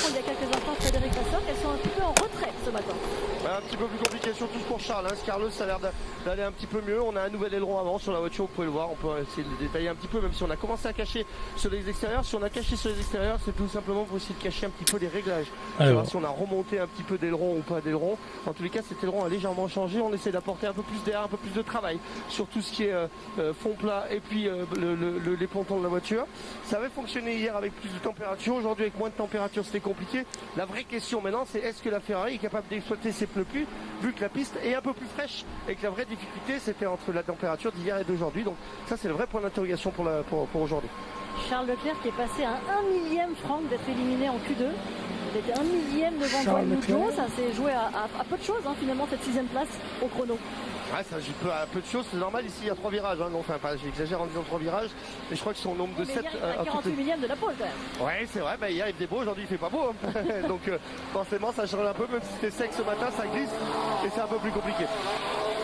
il y a quelques instants Frédéric Vasseur, elles sont un petit peu en retrait ce matin. Un petit peu plus compliqué, surtout pour Charles. Carlos, ça a l'air d'aller un petit peu mieux. On a un nouvel aileron avant sur la voiture, vous pouvez le voir. On peut essayer de le détailler un petit peu, même si on a commencé à cacher sur les extérieurs. Si on a caché sur les extérieurs, c'est tout simplement pour essayer de cacher un petit peu les réglages. Alors, si on a remonté un petit peu d'aileron ou pas d'aileron. En tous les cas, cet aileron a légèrement changé. On essaie d'apporter un peu plus d'air, un peu plus de travail sur tout ce qui est fond plat et puis les pontons de la voiture. Ça avait fonctionné hier avec plus de température. Aujourd'hui, avec moins de température, c'était compliqué. La vraie question maintenant, c'est est-ce que la Ferrari est capable d'exploiter ses pneus pluie, vu que la piste est un peu plus fraîche et que la vraie difficulté, c'était entre la température d'hier et d'aujourd'hui. Donc ça, c'est le vrai point d'interrogation pour aujourd'hui. Charles Leclerc qui est passé à 1 millième, Franck, d'être éliminé en Q2. Il était 1 millième devant Guan Yu Zhou. Ça s'est joué à peu de choses, hein, finalement, cette 6e place au chrono. Ouais, ça joue à peu de choses, c'est normal. Ici, il y a 3 virages. Hein, enfin, j'exagère en disant 3 virages, mais je crois que son nombre de 7. Il y a 48 millième de la pole, quand même. Ouais, c'est vrai. Bah, hier, il faisait beau. Aujourd'hui, il fait pas beau. Hein. Donc, forcément, ça change un peu. Même si c'était sec ce matin, ça glisse et c'est un peu plus compliqué.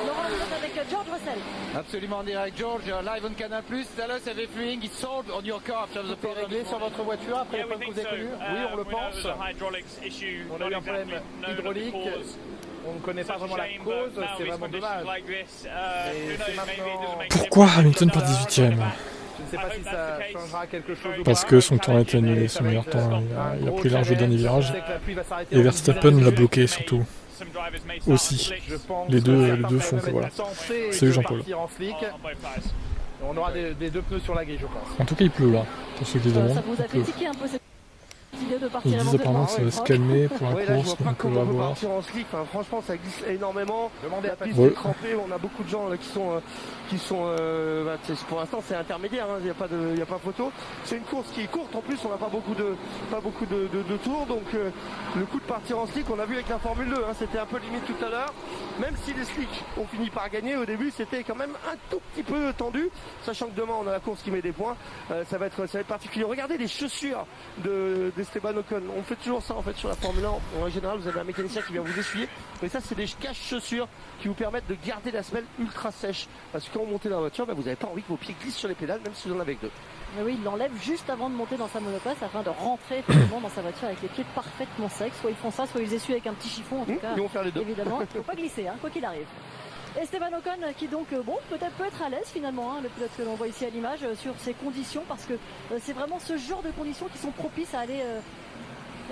Laurent, vous êtes avec George Russell. Absolument en direct, George. Live on Canal+. Dallas everything is solved on your car. Vous avez réglé sur votre voiture après le problème que vous avez connu? Oui, on le pense. On a eu un problème hydraulique. On ne connaît pas vraiment la cause, c'est vraiment dommage. Pourquoi Hamilton part 18ème? Je ne sais pas si ça changera quelque chose ou Parce pas. que son temps a été annulé, son meilleur temps. Il a pris large au dernier virage. Et Verstappen l'a bloqué surtout. Aussi. Les deux font que voilà. Salut Jean-Paul. On aura des deux pneus sur la grille, je pense. En tout cas, il pleut là, pour ceux qui se demandent. Ça vous a Il pleut. fait tiquer un peu cette idée de Ils partir disent éventuellement. apparemment que ça va se calmer pour la Ouais, là, je course, vois pas donc on comment va on peut voir. partir en slick. Enfin, franchement, ça glisse énormément. La piste Ouais. est trempée. On a beaucoup de gens là, qui sont pour l'instant, c'est intermédiaire. Il n'y a pas photo. C'est une course qui est courte. En plus, on n'a pas beaucoup de tours. Donc, le coup de partir en slick, on a vu avec la Formule 2. Hein, c'était un peu limite tout à l'heure. Même si les slicks ont fini par gagner, au début, c'était quand même un tout petit peu tendu. Sachant que demain, on a la course qui met des points. Ça va être particulier. Regardez les chaussures d'Esteban Ocon. On fait toujours ça en fait sur la Formule 1. En général, vous avez un mécanicien qui vient vous essuyer. Mais ça, c'est des caches-chaussures qui vous permettent de garder la semelle ultra sèche. Parce que quand vous montez dans la voiture, vous n'avez pas envie que vos pieds glissent sur les pédales, même si vous en avez que deux. Mais oui, il l'enlève juste avant de monter dans sa monoplace afin de rentrer effectivement dans sa voiture avec les pieds parfaitement secs. Soit ils font ça, soit ils essuient avec un petit chiffon. En tout cas, ils vont faire les deux. Évidemment, il ne faut pas glisser, hein, quoi qu'il arrive. Esteban Ocon qui donc peut-être peut être à l'aise finalement, hein, le pilote que l'on voit ici à l'image, sur ces conditions, parce que c'est vraiment ce genre de conditions qui sont propices à aller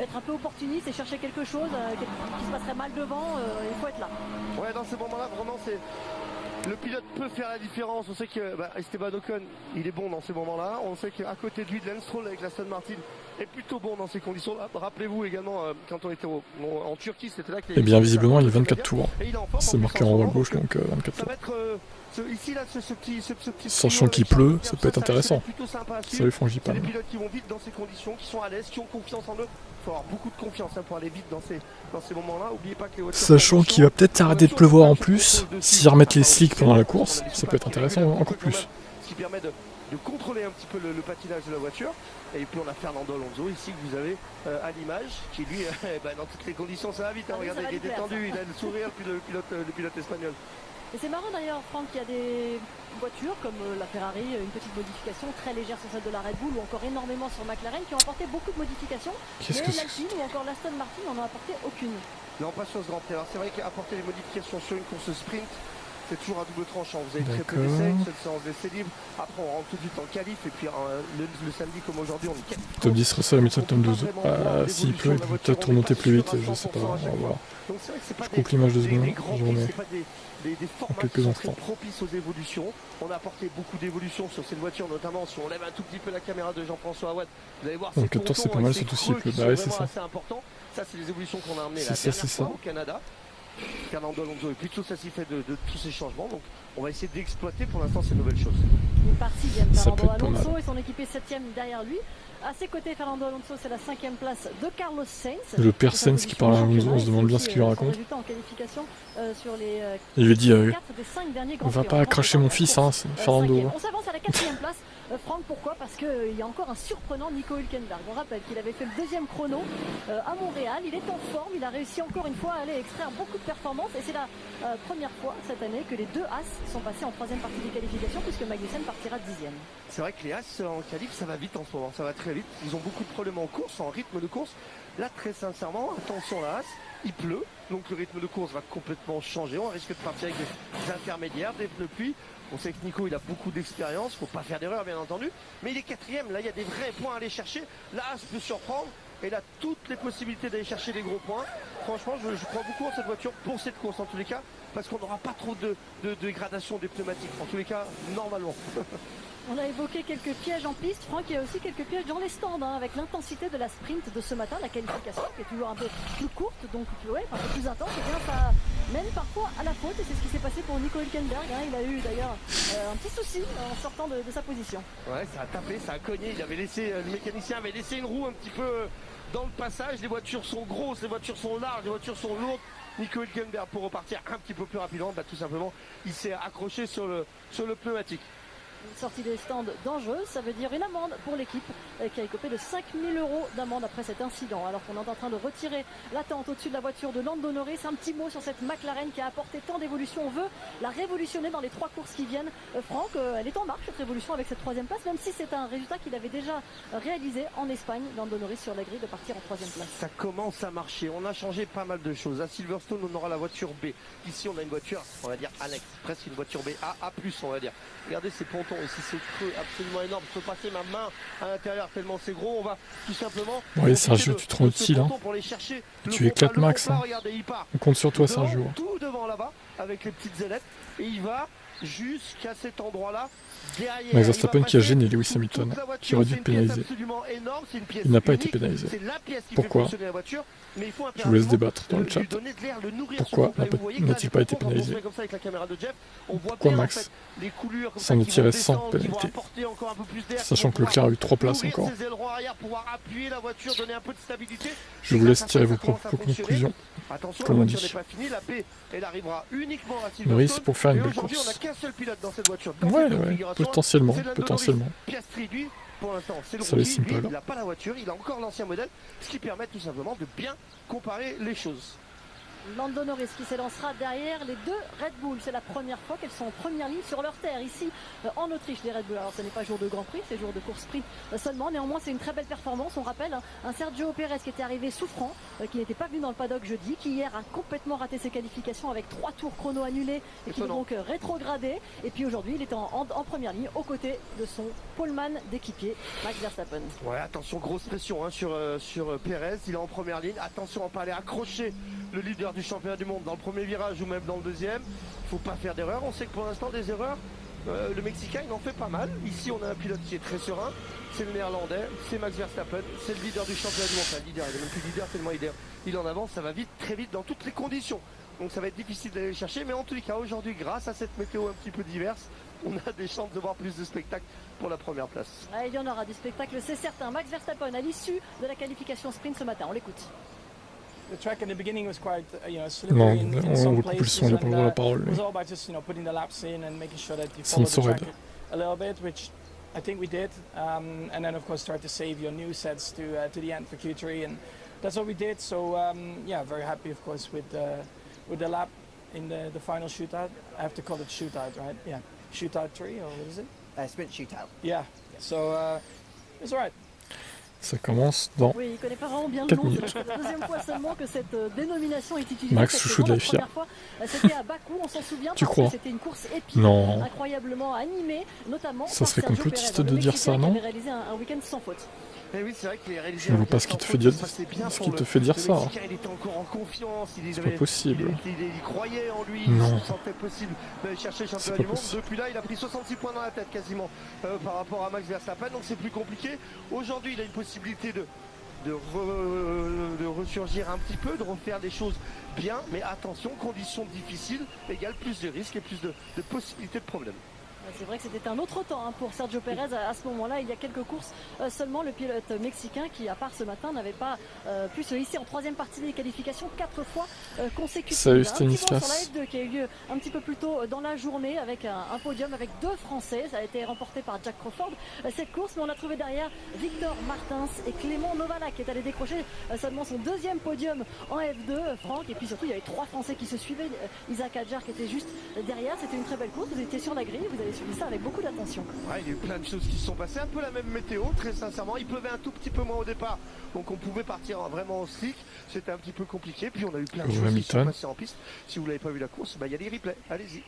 être un peu opportuniste et chercher quelque chose qui se passerait mal devant. Il faut être là. Ouais, dans ces moments-là, vraiment, le pilote peut faire la différence. On sait que Esteban Ocon, il est bon dans ces moments-là. On sait qu'à côté de lui, Lance Stroll avec l'Aston Martin est plutôt bon dans ces conditions-là. Rappelez-vous également, quand on était en Turquie, c'était là qu'il y Eh bien, visiblement, il est 24 tours. tours. C'est marqué en haut à gauche, donc 24 Ça tours. va être ici, là, ce petit Sachant qu'il pleut, ça peut être intéressant. Salut C'est Frangipane. des pilotes qui vont vite dans ces conditions, qui sont à l'aise, qui ont confiance en eux. Il faut avoir beaucoup de confiance pour aller vite dans ces moments-là. Oubliez pas que les voitures Sachant qu'il va peut-être arrêter de pleuvoir en plus, s'ils remettent les slicks pendant la course, ça peut être intéressant encore plus. Ce qui permet de contrôler un petit peu le patinage de la voiture. Et puis on a Fernando Alonso ici que vous avez à l'image, qui lui, dans toutes les conditions ça va vite. Hein, regardez, il est détendu, il a le sourire, puis le pilote espagnol. Et c'est marrant d'ailleurs, Franck, qu'il y a des voitures comme la Ferrari, une petite modification très légère sur celle de la Red Bull, ou encore énormément sur McLaren, qui ont apporté beaucoup de modifications. Qu'est-ce mais que c'est? l'Alpine ou encore l'Aston Martin n'en ont apporté aucune. Non, pas sur ce Grand Prix. Alors c'est vrai qu'apporter des modifications sur une course sprint, c'est toujours à double tranchant. Vous avez très peu d'essais, une seule séance d'essais libres. Après, on rentre tout de suite en qualif. Et puis le samedi, comme aujourd'hui, on est qualifié. Top 10 Russell, Hamilton, top 12. S'il pleut, il peut peut-être remonter plus vite, je sais pas, on va voir. Je coupe l'image de secondes, je remets des en quelques instants. propices aux évolutions. On a apporté beaucoup d'évolutions sur cette voiture, notamment si on lève un tout petit peu la caméra de Jean-François Watt. Vous allez voir, Donc 14 c'est pas mal, surtout s'il pleut. Bah ouais, c'est ça. Ça, c'est les évolutions qu'on a amenées la C'est dernière ça. fois au Canada. Fernando Alonso est plutôt satisfait de tous ces changements. Donc on va essayer d'exploiter pour l'instant ces nouvelles choses. Il est parti, Ça Fernando peut être pas Alonso mal. et son équipé 7ème derrière lui. À ses côtés, Fernando Alonso, c'est la 5ème place de Carlos Sainz. Le père Sainz qui parle à Alonso, on se demande bien ce qu'il lui raconte. En qualification, sur les, Il lui dit 4 des 5 derniers Grands va Prix. pas cracher mon fils, hein, c'est Fernando. On s'avance à la 4ème place. Franck, pourquoi? Parce qu'il y a encore un surprenant Nico Hülkenberg. On rappelle qu'il avait fait le 2e chrono à Montréal. Il est en forme, il a réussi encore une fois à aller extraire beaucoup de performances. Et c'est la première fois cette année que les deux As sont passés en 3e partie des qualifications, puisque Magnussen partira 10e. C'est vrai que les As en qualif, ça va vite en ce moment, ça va très vite. Ils ont beaucoup de problèmes en course, en rythme de course. Là, très sincèrement, attention là, il pleut, donc le rythme de course va complètement changer. On risque de partir avec des intermédiaires, des pneus pluie. On sait que Nico, il a beaucoup d'expérience, faut pas faire d'erreur bien entendu, mais il est 4e, là il y a des vrais points à aller chercher. Là, ça peut surprendre, et il a toutes les possibilités d'aller chercher des gros points. Franchement, je crois beaucoup en cette voiture pour cette course en tous les cas, parce qu'on n'aura pas trop de dégradation des pneumatiques, en tous les cas, normalement. On a évoqué quelques pièges en piste, Franck, il y a aussi quelques pièges dans les stands, hein, avec l'intensité de la sprint de ce matin, la qualification qui est toujours un peu plus courte, donc ouais, un peu plus intense, et bien ça mène parfois à la faute, et c'est ce qui s'est passé pour Nico Hülkenberg, hein. Il a eu d'ailleurs un petit souci en sortant de sa position. Ouais, ça a tapé, ça a cogné, le mécanicien avait laissé une roue un petit peu dans le passage, les voitures sont grosses, les voitures sont larges, les voitures sont lourdes. Nico Hülkenberg, pour repartir un petit peu plus rapidement, tout simplement, il s'est accroché sur le pneumatique. Une sortie des stands dangereuse, ça veut dire une amende pour l'équipe qui a écopé de 5 000 € d'amende après cet incident. Alors qu'on est en train de retirer la tente au-dessus de la voiture de Lando Norris. Un petit mot sur cette McLaren qui a apporté tant d'évolution. On veut la révolutionner dans les 3 courses qui viennent. Franck, elle est en marche cette révolution avec cette 3e place, même si c'est un résultat qu'il avait déjà réalisé en Espagne. Lando Norris sur la grille de partir en 3e place. Ça commence à marcher, on a changé pas mal de choses. À Silverstone, on aura la voiture B. Ici, on a une voiture, on va dire annexe, presque une voiture B, A+, on va dire. Regardez ces pontons ici, c'est creux absolument énorme. Je peux passer ma main à l'intérieur tellement c'est gros. On va tout simplement. Oui, Sergio, tu te rends utile. Hein. Tu éclates Max. Hein. On compte sur toi, Sergio. Tout devant là-bas, avec les petites ailettes. Et il va jusqu'à cet endroit-là. Derrière, Max Verstappen qui a gêné Lewis Hamilton, qui aurait dû être pénalisé. Il n'a pas été pénalisé. Pourquoi? Je vous laisse débattre dans le chat. Pourquoi n'a-t-il pas été pénalisé? Pourquoi Max s'en est tiré sans pénalité, sachant que Leclerc a eu 3 places encore? Je vous laisse tirer vos propres conclusions. Comme on dit. Norris pour faire une belle course. Ouais, potentiellement. Pour l'instant, c'est le rookie, lui, il n'a pas la voiture, il a encore l'ancien modèle, ce qui permet tout simplement de bien comparer les choses. Lando Norris qui s'élancera derrière les 2 Red Bull. C'est la première fois qu'elles sont en première ligne sur leur terre ici en Autriche, les Red Bull. Alors ce n'est pas jour de Grand Prix, c'est jour de course sprint seulement. Néanmoins c'est une très belle performance. On rappelle un Sergio Pérez qui était arrivé souffrant, qui n'était pas venu dans le paddock jeudi, qui hier a complètement raté ses qualifications avec 3 tours chrono annulés et qui est donc rétrogradé. Et puis aujourd'hui il est en première ligne aux côtés de son poleman d'équipier Max Verstappen. Ouais, attention, grosse pression sur Pérez, il est en première ligne. Attention à ne pas aller accrocher le leader du championnat du monde dans le premier virage ou même dans le deuxième. Il ne faut pas faire d'erreurs. On sait que pour l'instant des erreurs, le Mexicain il en fait pas mal. Ici on a un pilote qui est très serein, c'est le Néerlandais, c'est Max Verstappen, c'est le leader du championnat du monde. Enfin, le leader, il n'est même plus leader tellement il en avance, ça va vite, très vite dans toutes les conditions. Donc ça va être difficile d'aller le chercher, mais en tous les cas aujourd'hui, grâce à cette météo un petit peu diverse, on a des chances de voir plus de spectacles pour la première place. Ouais, il y en aura du spectacle, c'est certain. Max Verstappen à l'issue de la qualification sprint ce matin, on l'écoute. Non, on recoupe le son, il n'y a pas vraiment la parole. Ça ne saurait être. I think we did, and then of course start to save your new sets to the end for Q3, and that's what we did. So yeah, very happy of course with the lap in the final shootout. I have to call it shootout, right? Yeah, shootout 3 or what is it? Sprint shootout. Yeah. So it's alright. Ça commence dans 4 minutes. Oui, il ne connaît pas vraiment bien le nom. C'est la 2e fois seulement que cette dénomination est utilisée. Max Chouchou de la FIA. C'était à Bakou, on s'en souvient. Tu crois? C'était une course épique, non. Incroyablement animée, notamment. Ça serait complotiste de dire ça, non? Réalisé un week-end sans faute. Mais oui, c'est vrai que les je ne vois pas ce qui te fait dire, ça. Il était encore en confiance, c'est pas possible. Il croyait en lui, non. il se sentait possible d'aller chercher le championnat du monde. Depuis là, il a pris 66 points dans la tête quasiment par rapport à Max Verstappen, donc c'est plus compliqué. Aujourd'hui, il a une possibilité de ressurgir un petit peu, de refaire des choses bien, mais attention, conditions difficiles égale plus de risques et plus de possibilités de problèmes. C'est vrai que c'était un autre temps pour Sergio Pérez à ce moment-là. Il y a quelques courses seulement. Le pilote mexicain qui, à part ce matin, n'avait pas pu se hisser en 3e partie des qualifications 4 fois consécutives. Salut Stanislas. Sur la F2 qui a eu lieu un petit peu plus tôt dans la journée avec un podium avec 2 Français. Ça a été remporté par Jack Crawford cette course, mais on a trouvé derrière Victor Martins et Clément Novalak qui est allé décrocher seulement son 2e podium en F2, Franck. Et puis surtout, il y avait 3 Français qui se suivaient. Isaac Adjar qui était juste derrière. C'était une très belle course. Vous étiez sur la grille, vous avez avait suivi ça avec beaucoup d'attention. Ouais, il y a eu plein de choses qui se sont passées, un peu la même météo, très sincèrement. Il pleuvait un tout petit peu moins au départ, donc on pouvait partir vraiment en slick. C'était un petit peu compliqué, puis on a eu plein de choses qui se sont passées en piste. Si vous l'avez pas vu la course, bah, il y a les replays, allez-y.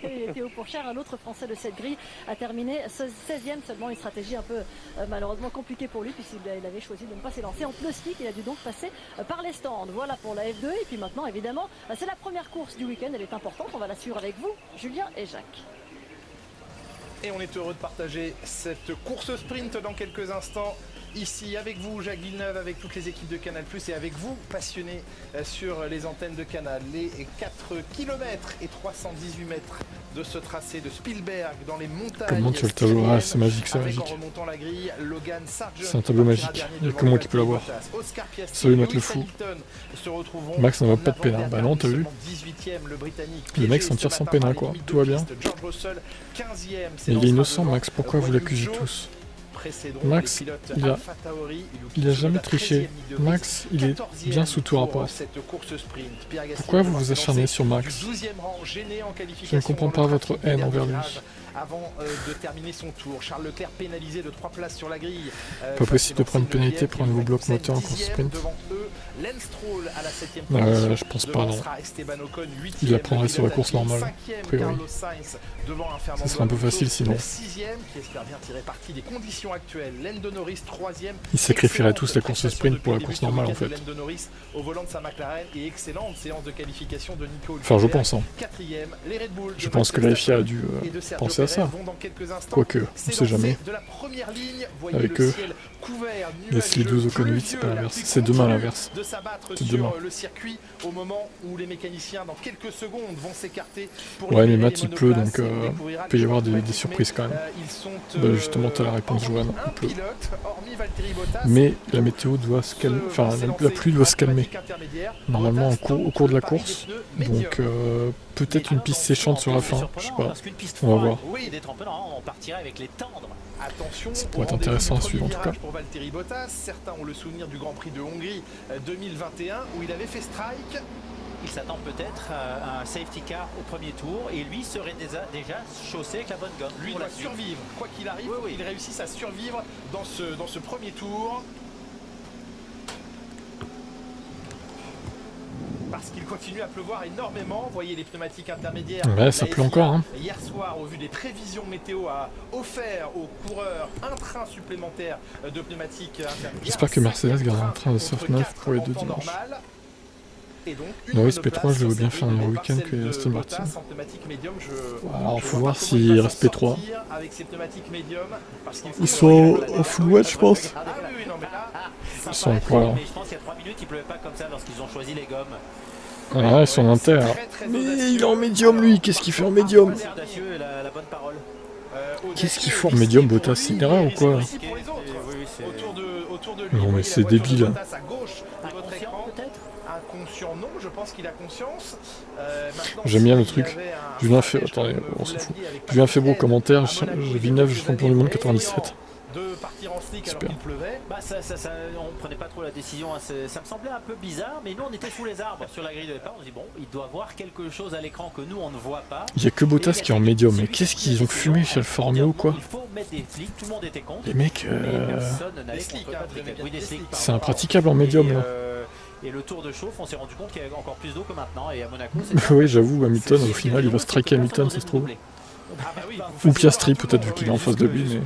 Et Théo Pourchaire, un autre Français de cette grille, a terminé 16e, seulement une stratégie un peu malheureusement compliquée pour lui, puisqu'il avait choisi de ne pas s'élancer en pneu slick. Il a dû donc passer par les stands. Voilà pour la F2. Et puis maintenant, évidemment, c'est la première course du week-end, elle est importante. On va la suivre avec vous, Julien et Jacques. Et on est heureux de partager cette course sprint dans quelques instants. Ici avec vous, Jacques Villeneuve, avec toutes les équipes de Canal+, et avec vous, passionnés sur les antennes de Canal. Les 4 km et 318 mètres de ce tracé de Spielberg dans les montagnes. Comme monte sur le tableau, ah, c'est magique, c'est magique. C'est un tableau magique, il n'y a que moi qui peux l'avoir. Salut Matt le fou. Max n'en va pas de pénin, bah non, t'as vu. Le mec s'en tire sans pénin quoi, tout va bien. Mais il est innocent Max, pourquoi vous l'accusez tous? Max, il a jamais triché. Max, il est bien sous tout rapport. Pourquoi vous vous acharnez sur Max? Je ne comprends pas votre haine envers lui. Avant de terminer son tour, Charles Leclerc pénalisé de 3 places sur la grille. Pas possible de prendre une pénalité pour un nouveau bloc moteur en course sprint. Je pense pas, non. Il la prendrait sur la course normale, a priori. Ça serait un peu facile sinon. Ils sacrifieraient tous la course sprint pour la course normale en fait. Enfin je pense, hein. Je pense que la FIA a dû penser à ça. Quoique, on sait jamais. Avec eux, Gasly 12 Ocon 8, c'est pas l'inverse. C'est demain l'inverse. C'est demain. Ouais mais Matt il pleut donc il peut y avoir des surprises quand même. Bah, justement t'as la réponse Joanne, il pleut. Mais la météo doit se calmer, enfin la pluie doit se calmer. Normalement au cours de la course. Donc peut-être une piste séchante sur la fin, je sais pas. On va voir. Ça pourrait être intéressant à suivre en tout cas. Pour Valtteri Bottas, certains ont le souvenir du Grand Prix de Hongrie 2021 où il avait fait strike. Il s'attend peut-être à un safety car au premier tour et lui serait déjà chaussé avec la bonne gomme. Lui doit survivre, quoi qu'il arrive, il réussisse à survivre dans ce premier tour. Parce qu'il continue à pleuvoir énormément. Vous voyez les pneumatiques intermédiaires. Ouais, ça pleut encore. Hein. Hier soir, au vu des prévisions météo, a offert aux coureurs un train supplémentaire de pneumatiques intermédiaires. J'espère que Mercedes gardera un train de soft 9 pour les deux dimanches. Norris P3, je le vois bien faire un meilleur week-end que Aston Martin. Alors, faut voir s'il reste P3. Ils sont en full watch, je pense. Ils sont encore. Mais je pense qu'il y a 3 minutes, il pleuvait pas comme ça lorsqu'ils ont choisi les gommes. Ah, ils sont en inter. Mais il est en médium, lui. Qu'est-ce qu'il fait en médium? Qu'est-ce qu'il fait en médium, Bottas? C'est une erreur ou quoi? Non, mais c'est débile. Inconscient, non, je pense qu'il a conscience. J'aime bien le truc. Julien fait. Attendez, on s'en fout. Julien fait beau commentaire. Villeneuve, champion du monde 97. De partir en slick alors qu'il pleuvait. Bah on prenait pas trop la décision, hein. Ça me semblait un peu bizarre, mais nous on était sous les arbres sur la grille de départ, on se dit bon, il doit voir quelque chose à l'écran que nous on ne voit pas. Il y a que Bottas qui est en médium, mais qu'est-ce qu'ils ont fumé chez le Formule ou quoi? Il faut mettre des flics, tout le monde était contre. Les mecs, des slicks, c'est impraticable en médium là. Et le tour de chauffe, on s'est rendu compte qu'il y avait encore plus d'eau que maintenant, et à Monaco oui, j'avoue, Hamilton, au final, il va striker Hamilton, ça se trouve. Ou Piastri peut-être vu qu'il est en face de lui,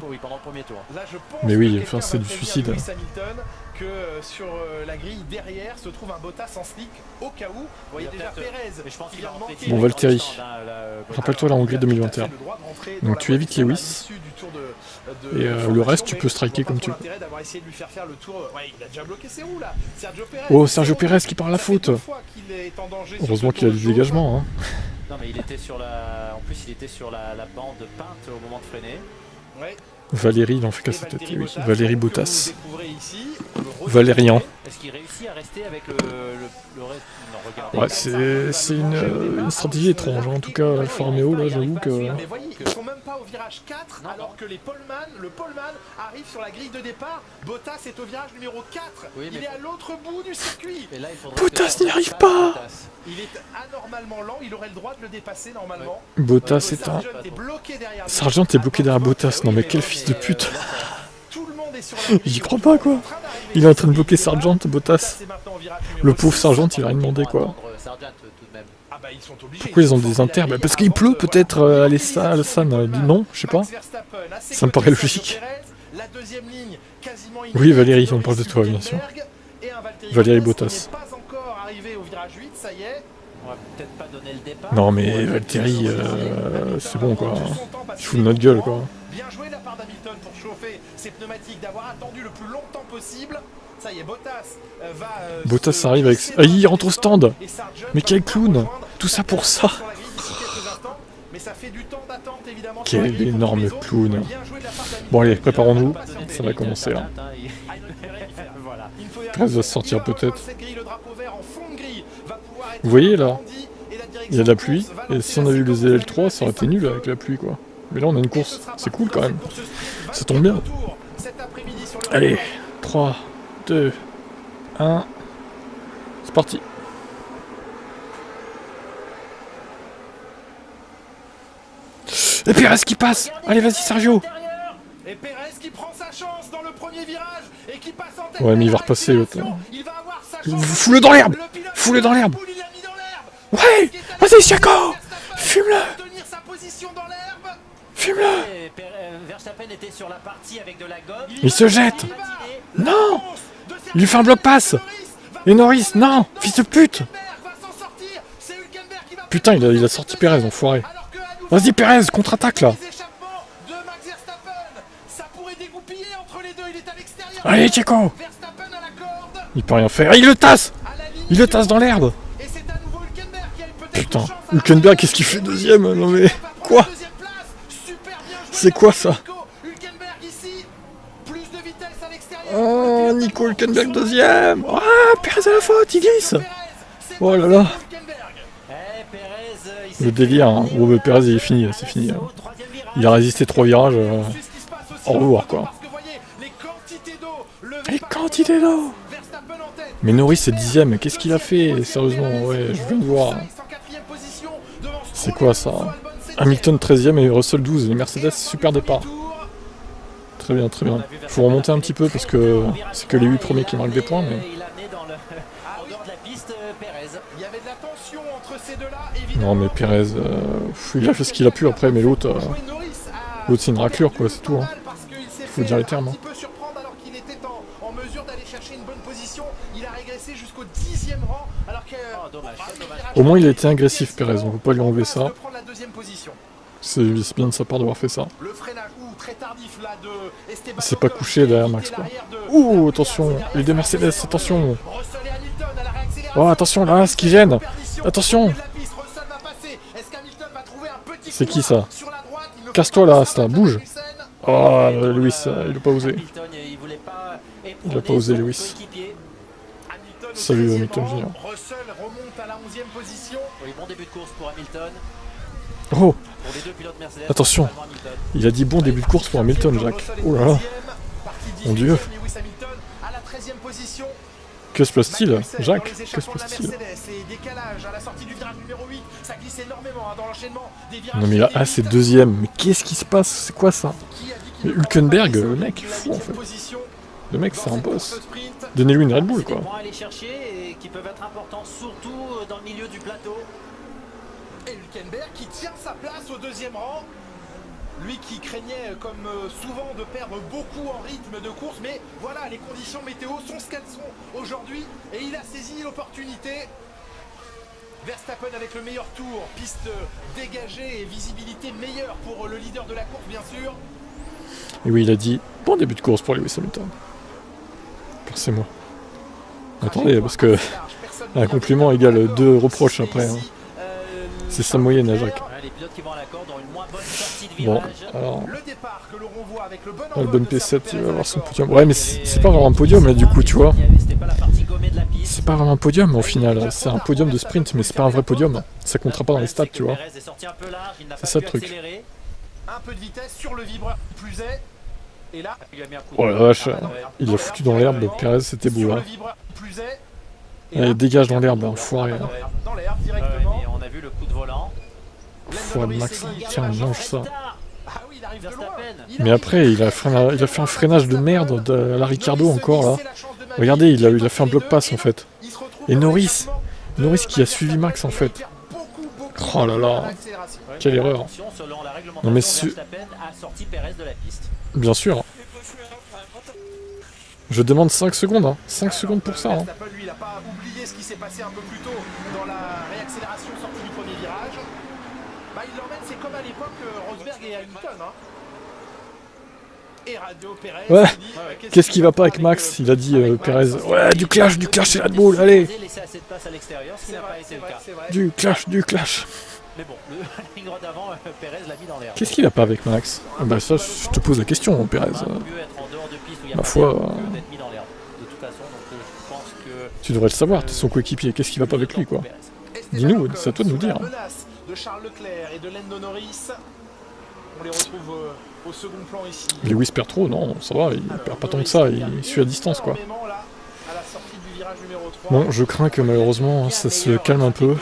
mais oui, enfin c'est du suicide. Que sur la grille derrière se trouve un Bottas en slick au cas où. Vous voyez déjà Perez. Bon Valtteri, rappelle-toi la Hongrie 2021. Donc tu évites Lewis et le reste tu peux striker comme tu veux. Oh Sergio Perez qui part à la faute. Heureusement qu'il a du dégagement. Hein. Non mais il était sur la. En plus il était sur la bande peinte au moment de freiner. Ouais. Valérie, il en fait qu'à sa tête, oui. Valérie Bottas. Valérian. Est-ce qu'il réussit à rester avec le reste? Ouais, c'est une stratégie étrange. En tout cas, Formeo, là, j'avoue que. pas au virage 4 alors que le poleman arrive sur la grille de départ. Bottas est au virage numéro 4. Oui, il est à l'autre bout du circuit. Et là, Bottas n'y arrive pas. Il est anormalement lent, il aurait le droit de le dépasser normalement. Bottas est un... Sargent est bloqué derrière Bottas. Non mais quel fils de pute. J'y crois pas quoi. Il est en train de bloquer Sargent, Bottas. Le pauvre Sargent, il a rien demandé quoi. Pourquoi ils ont des inters? Bah parce qu'il pleut peut-être à l'Essan. Non, je sais pas. Ça me paraît logique. Oui Valérie, on parle de toi bien sûr. Valérie Bottas. Non mais Valtteri, c'est bon quoi. Il fout de notre gueule quoi. Bien joué de la part d'Hamilton pour chauffer ses pneumatiques, d'avoir attendu le plus longtemps possible. Ça y est, Bottas va... Bottas arrive avec... Ah, il rentre au stand. Mais quel clown. Tout ça pour ça. Quel énorme clown. Bon allez, préparons-nous. Ça va commencer là. Perez va se sortir peut-être. Vous voyez là, il y a de la pluie. Et si on avait eu les LL3, ça aurait été nul avec la pluie quoi. Mais là on a une course, c'est cool quand même. Ça tombe bien. Allez, 3, 2, 1. C'est parti. Et Perez qui passe. Allez vas-y Sergio. Et Perez qui prend sa chance dans le premier virage et qui passe en tête. Ouais mais il va repasser l'autre. Fous-le dans l'herbe. Fous-le dans l'herbe. Ouais. Vas-y Chiaco. Fume-le. Fume-le. Verstappen était sur la partie avec de la gomme. Il se jette. Non. Il lui fait un bloc passe. Et Norris, non. Fils de pute. Putain, il a sorti Perez, enfoiré. Vas-y Perez, contre-attaque là. Allez Checo. Il peut rien faire. Il le tasse. Il le tasse dans l'herbe. Putain, Hülkenberg, qu'est-ce qu'il fait deuxième? Non mais... Quoi? C'est quoi ça? Oh, Nico Hülkenberg deuxième. Ah, Perez à la faute, il glisse. Oh là là. Le délire, hein. Oh, mais Perez il est fini, c'est fini. Hein. Il a résisté 3 virages. Au revoir quoi. Les quantités d'eau. Mais Norris c'est 10ème, mais qu'est-ce qu'il a fait? Sérieusement, ouais, je viens de voir. C'est quoi ça? Hamilton 13ème et Russell 12, les Mercedes super départ. Très bien, très bien. Faut remonter un petit peu parce que c'est que les 8 premiers qui marquent des points. Mais... Non mais Perez, il a fait ce qu'il a pu après, mais l'autre c'est une raclure quoi, c'est tout. Hein. Faut dire les termes. Hein. Au moins il a été agressif Perez, on peut pas lui enlever ça. C'est bien de sa part d'avoir fait ça. C'est pas couché derrière Max quoi. Ouh, attention, les deux Mercedes, attention. Oh attention là, ce qui gêne. Attention. C'est qui ça? Casse-toi là, ça, bouge. Oh, Lewis, il a pas osé. Il a pas osé Lewis. Salut Hamilton Junior. Oh. Attention. Il a dit bon début de course pour Hamilton, Jacques. Oh là là. Mon Dieu. Que se passe-t-il, Jacques? Que se passe-t-il? Non mais là, ah c'est deuxième. Mais qu'est-ce qui se passe? C'est quoi ça? Mais Hülkenberg, le mec, il est fou en fait. Le mec c'est un boss. Donnez-lui une Red Bull quoi. Et Hülkenberg qui tient sa place au deuxième rang. Lui qui craignait comme souvent de perdre beaucoup en rythme de course, mais voilà, les conditions météo sont ce qu'elles sont aujourd'hui et il a saisi l'opportunité. Verstappen avec le meilleur tour, piste dégagée et visibilité meilleure pour le leader de la course bien sûr. Et oui, il a dit bon début de course pour Lewis Hamilton. Pensez-moi. Attendez, parce que un compliment égale 2 reproches après. Hein. C'est sa moyenne à Jacques. Bon, alors... Albon P7, il va avoir son podium. Ouais, mais c'est pas vraiment un podium là du coup, tu vois. C'est pas vraiment un podium au final. C'est un podium de sprint, mais c'est pas un vrai podium. Ça comptera pas dans les stats, tu vois. C'est ça le truc. Un peu de vitesse sur le vibreur plus est. Et là, oh la vache, il l'a foutu dans l'herbe, Perez, c'était beau là. Allez, dégage dans l'herbe, enfoiré. Dans l'herbe directement. On a vu le coup de volant. Enfoiré de Max, tiens, mange ça. Ah oui, il arrive de loin. Mais après, il a fait un freinage de merde à la Ricardo encore là. Regardez, il a fait un bloc pass en fait. Et Norris qui a suivi Max en fait. Oh là là, quelle erreur. Non mais bien sûr. Je demande 5 secondes, hein. 5 secondes pour ça. Hein. Lui, il n'a pas oublié ce qui s'est passé un peu plus tôt dans la réaccélération sortie du premier virage. Bah, il l'emmène, c'est comme à l'époque Rosberg et Hamilton. Hein. Et Radio Perez. Ouais. Qu'est-ce qui va pas avec Max? Il a dit Perez. Ouais, du clash chez Red Bull, allez. Du clash. Mais bon, la ligne droite d'avant, Perez l'a mis dans l'air. Qu'est-ce qu'il a pas avec Max? Bah ça, je te pose la question, Perez. Ma foi, tu devrais le savoir, t'es son coéquipier. Qu'est-ce qui va pas avec lui, quoi? Dis-nous, c'est à toi de nous dire. De Charles Leclerc et de Lando Norris. On les retrouve au second plan ici. Lewis perd trop, non, ça va, il perd pas tant que ça, il suit à distance, quoi. Bon, je crains que malheureusement ça se calme un peu,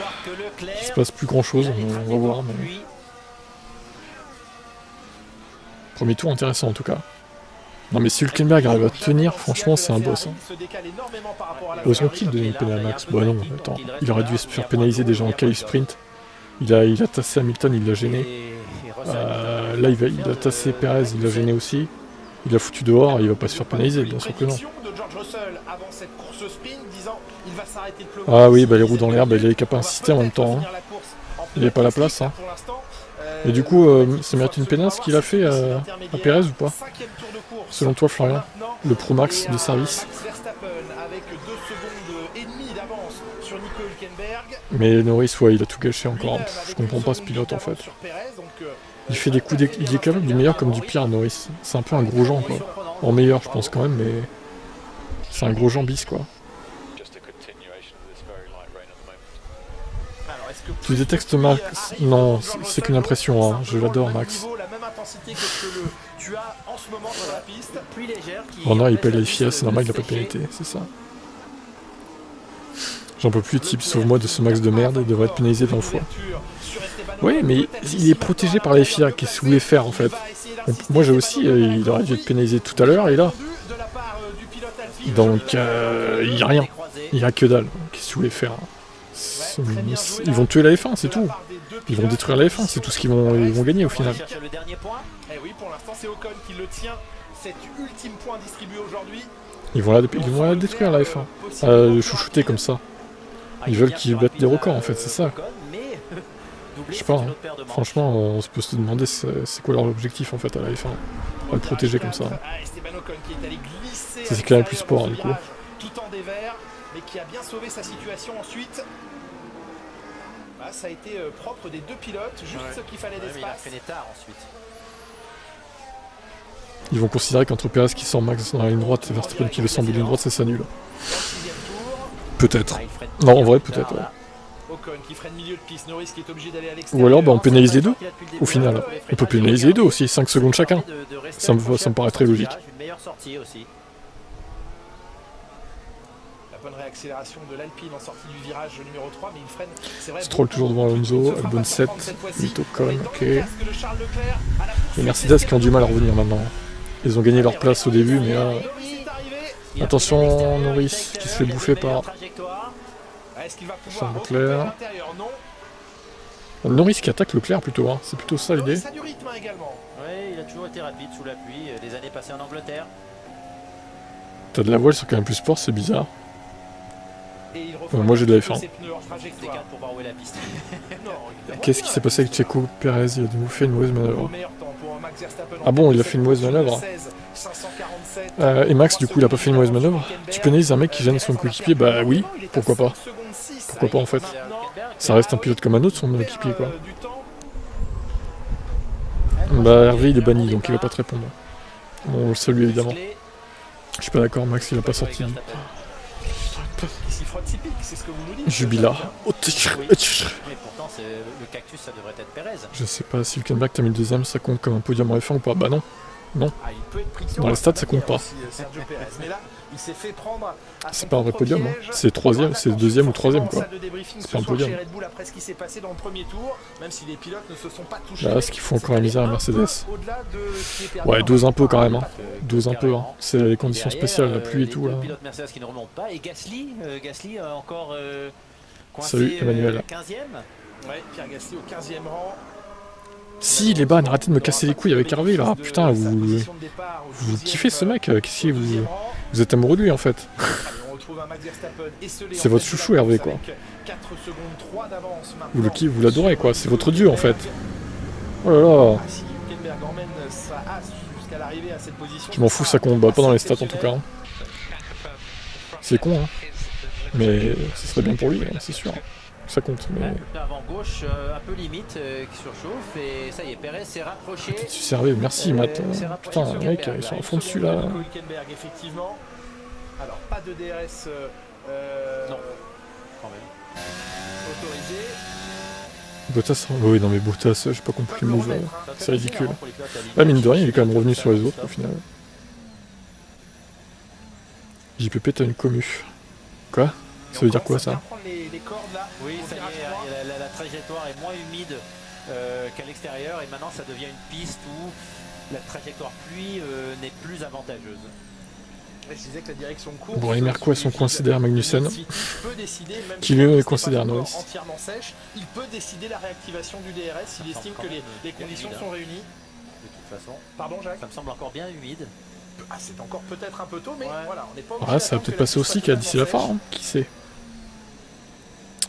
qu'il se passe plus grand chose, on va voir. Mais... Premier tour intéressant en tout cas. Non mais si Hülkenberg arrive à tenir, franchement c'est un boss. Hein. Heureusement qu'il donne une pénale à Max. Bah non, attends, il aurait dû se faire pénaliser déjà en qualif sprint. Il a tassé Hamilton, il l'a gêné. Là il a tassé Perez, il l'a gêné aussi. Il l'a foutu dehors, il va pas se faire pénaliser, bien sûr que non. Ah oui, bah les roues dans l'herbe, il est capable d'insister en même temps. Hein. Il n'est pas à la place. Hein. Et du coup, ça mérite une pénale ce qu'il a fait à Perez ou pas? Selon toi, Florian, le Pro Max de service. Mais Norris, ouais, il a tout gâché encore. Je comprends pas ce pilote en fait. Il fait des coups il est capable du meilleur comme du pire, Norris. C'est un peu un gros Jean, quoi. En meilleur, je pense quand même, mais c'est un gros Jean bis, quoi. Tu détestes Max? Non, c'est qu'une impression, hein. Je l'adore, Max. Bon, non, il paye les FIA, c'est normal, il a pas de pénalité, c'est ça. J'en peux plus, type, sauve-moi de ce Max de merde, il devrait être pénalisé 20 fois. Oui, mais il est protégé par les FIA, qu'est-ce que vous voulez faire en fait? Moi j'ai aussi, il aurait dû être pénalisé tout à l'heure, et là. Donc, il n'y a rien, il n'y a que dalle, qu'est-ce que vous voulez faire? Ils vont tuer la F1, c'est tout. Ils vont détruire la F1, c'est tout ce qu'ils vont gagner au final. Ils vont la détruire la F1. Le chouchouter comme ça. Ils veulent qu'ils battent des records en fait, c'est ça. Je sais pas, hein. Franchement, on peut se demander c'est quoi leur objectif en fait à la F1. On va le protéger comme ça. C'est quand même plus sport du coup. Mais qui a bien sauvé sa situation ensuite. Ah, ça a été propre des deux pilotes, juste ce qu'il fallait d'espace. Ils vont considérer qu'entre Perez qui sort Max dans la ligne droite et Verstappen qui descend de ligne droite, ça s'annule. Peut-être. Non, en vrai, peut-être. Ouais. Ou alors, bah, on pénalise les deux, au final. On peut pénaliser les deux aussi, 5 secondes chacun. Ça me paraît très logique. Bonne réaccélération de l'Alpine en sortie du virage numéro 3, mais il freine. C'est vrai. Stroll toujours devant Alonso, Albon 7, Vito Con, ok. Les Mercedes qui ont du mal à revenir maintenant. Ils ont gagné leur place au début, mais là. Attention, Norris qui se fait bouffer par Charles Leclerc. Norris qui attaque Leclerc plutôt, hein. C'est plutôt ça l'idée. Oui, il a toujours été rapide sous la pluie, des années passées en Angleterre. T'as de la voile sur Canal Plus Sport, c'est bizarre. Moi j'ai de la F1. Qu'est-ce qui s'est passé avec Checo Perez? Il a de nouveau fait une mauvaise manœuvre. Ah bon, il a fait une mauvaise manœuvre. Et Max, du coup, il a pas fait une mauvaise manœuvre. Tu pénalises un mec qui gêne son coéquipier? Bah oui, pourquoi pas. Pourquoi pas en fait. Ça reste un pilote comme un autre, son équipier quoi. Bah Hervé il est banni, donc il va pas te répondre. On le salue évidemment. Je suis pas d'accord, Max il a pas sorti. qui s'y frotte, s'y pique, c'est ce que vous nous dites. Jubilat. Oui. Mais pourtant, le cactus, ça devrait être Perez. Je sais pas si Hülkenberg termine deuxième, ça compte comme un podium en F1 ou pas. Bah non. Non. Ah, il peut être pris Dans les stats, ça compte pas. aussi, Sergio Perez. Mais là, il s'est fait prendre à C'est son pas un vrai propre podium, hein. piège. C'est troisième, c'est deuxième ou troisième, quoi. C'est pas un podium. Chez Red Bull après ce qui s'est passé dans le premier tour, même si les pilotes ne se sont pas touchés. Là, ce qu'ils font encore la misère à Mercedes. Au-delà de ce qui est perdu Ouais, dans 12 la un peu quand même, hein. parce que 12 un peu, hein. C'est les conditions Derrière, spéciales, la pluie et tout, les là. deux pilotes Mercedes qui ne remontent pas. Et Gasly, encore coincé, Salut, Emmanuel. 15e. Ouais, Pierre Gasly au 15e rang. Si, les bannes, arrêtez de me casser les couilles avec Hervé, là. Putain, vous kiffez ce mec. Qu'est-ce que vous êtes amoureux de lui, en fait. C'est votre chouchou, Hervé, quoi. Vous l'adorez, quoi. C'est votre dieu, en fait. Oh là là. Je m'en fous, ça compte. Bah, pas dans les stats, en tout cas. Hein. C'est con, hein. Mais ce serait bien pour lui, hein, c'est sûr. Ça compte, mais... Avant gauche, un peu limite, qui surchauffe, et ça y est, Perez s'est rapproché. Tu servais, merci Matt. Putain, mec, ils sont à fond dessus là. Effectivement. Alors, pas de DRS non, quand même. Autorisé. Bottas, oui, non mais Bottas, j'ai pas compris le move, c'est ridicule. Ah, mine de rien, il est quand même revenu sur les autres au final. JPP, t'as une commu. Quoi? Ça veut dire quoi ça? Oui, ça y est, la trajectoire est moins humide qu'à l'extérieur et maintenant ça devient une piste où la trajectoire pluie n'est plus avantageuse. Je disais que la direction course, bon, les Merco sont coincés derrière Magnussen, qui lui est coincé derrière Norris. Entièrement sèche, il peut décider la réactivation du DRS s'il estime que les conditions sont réunies. De toute façon, pardon Jacques, ça me semble encore bien humide. Ah, c'est encore peut-être un peu tôt, mais voilà, on n'est pas. Ah, ça va peut-être passer aussi qu'à d'ici la fin, hein. Qui sait?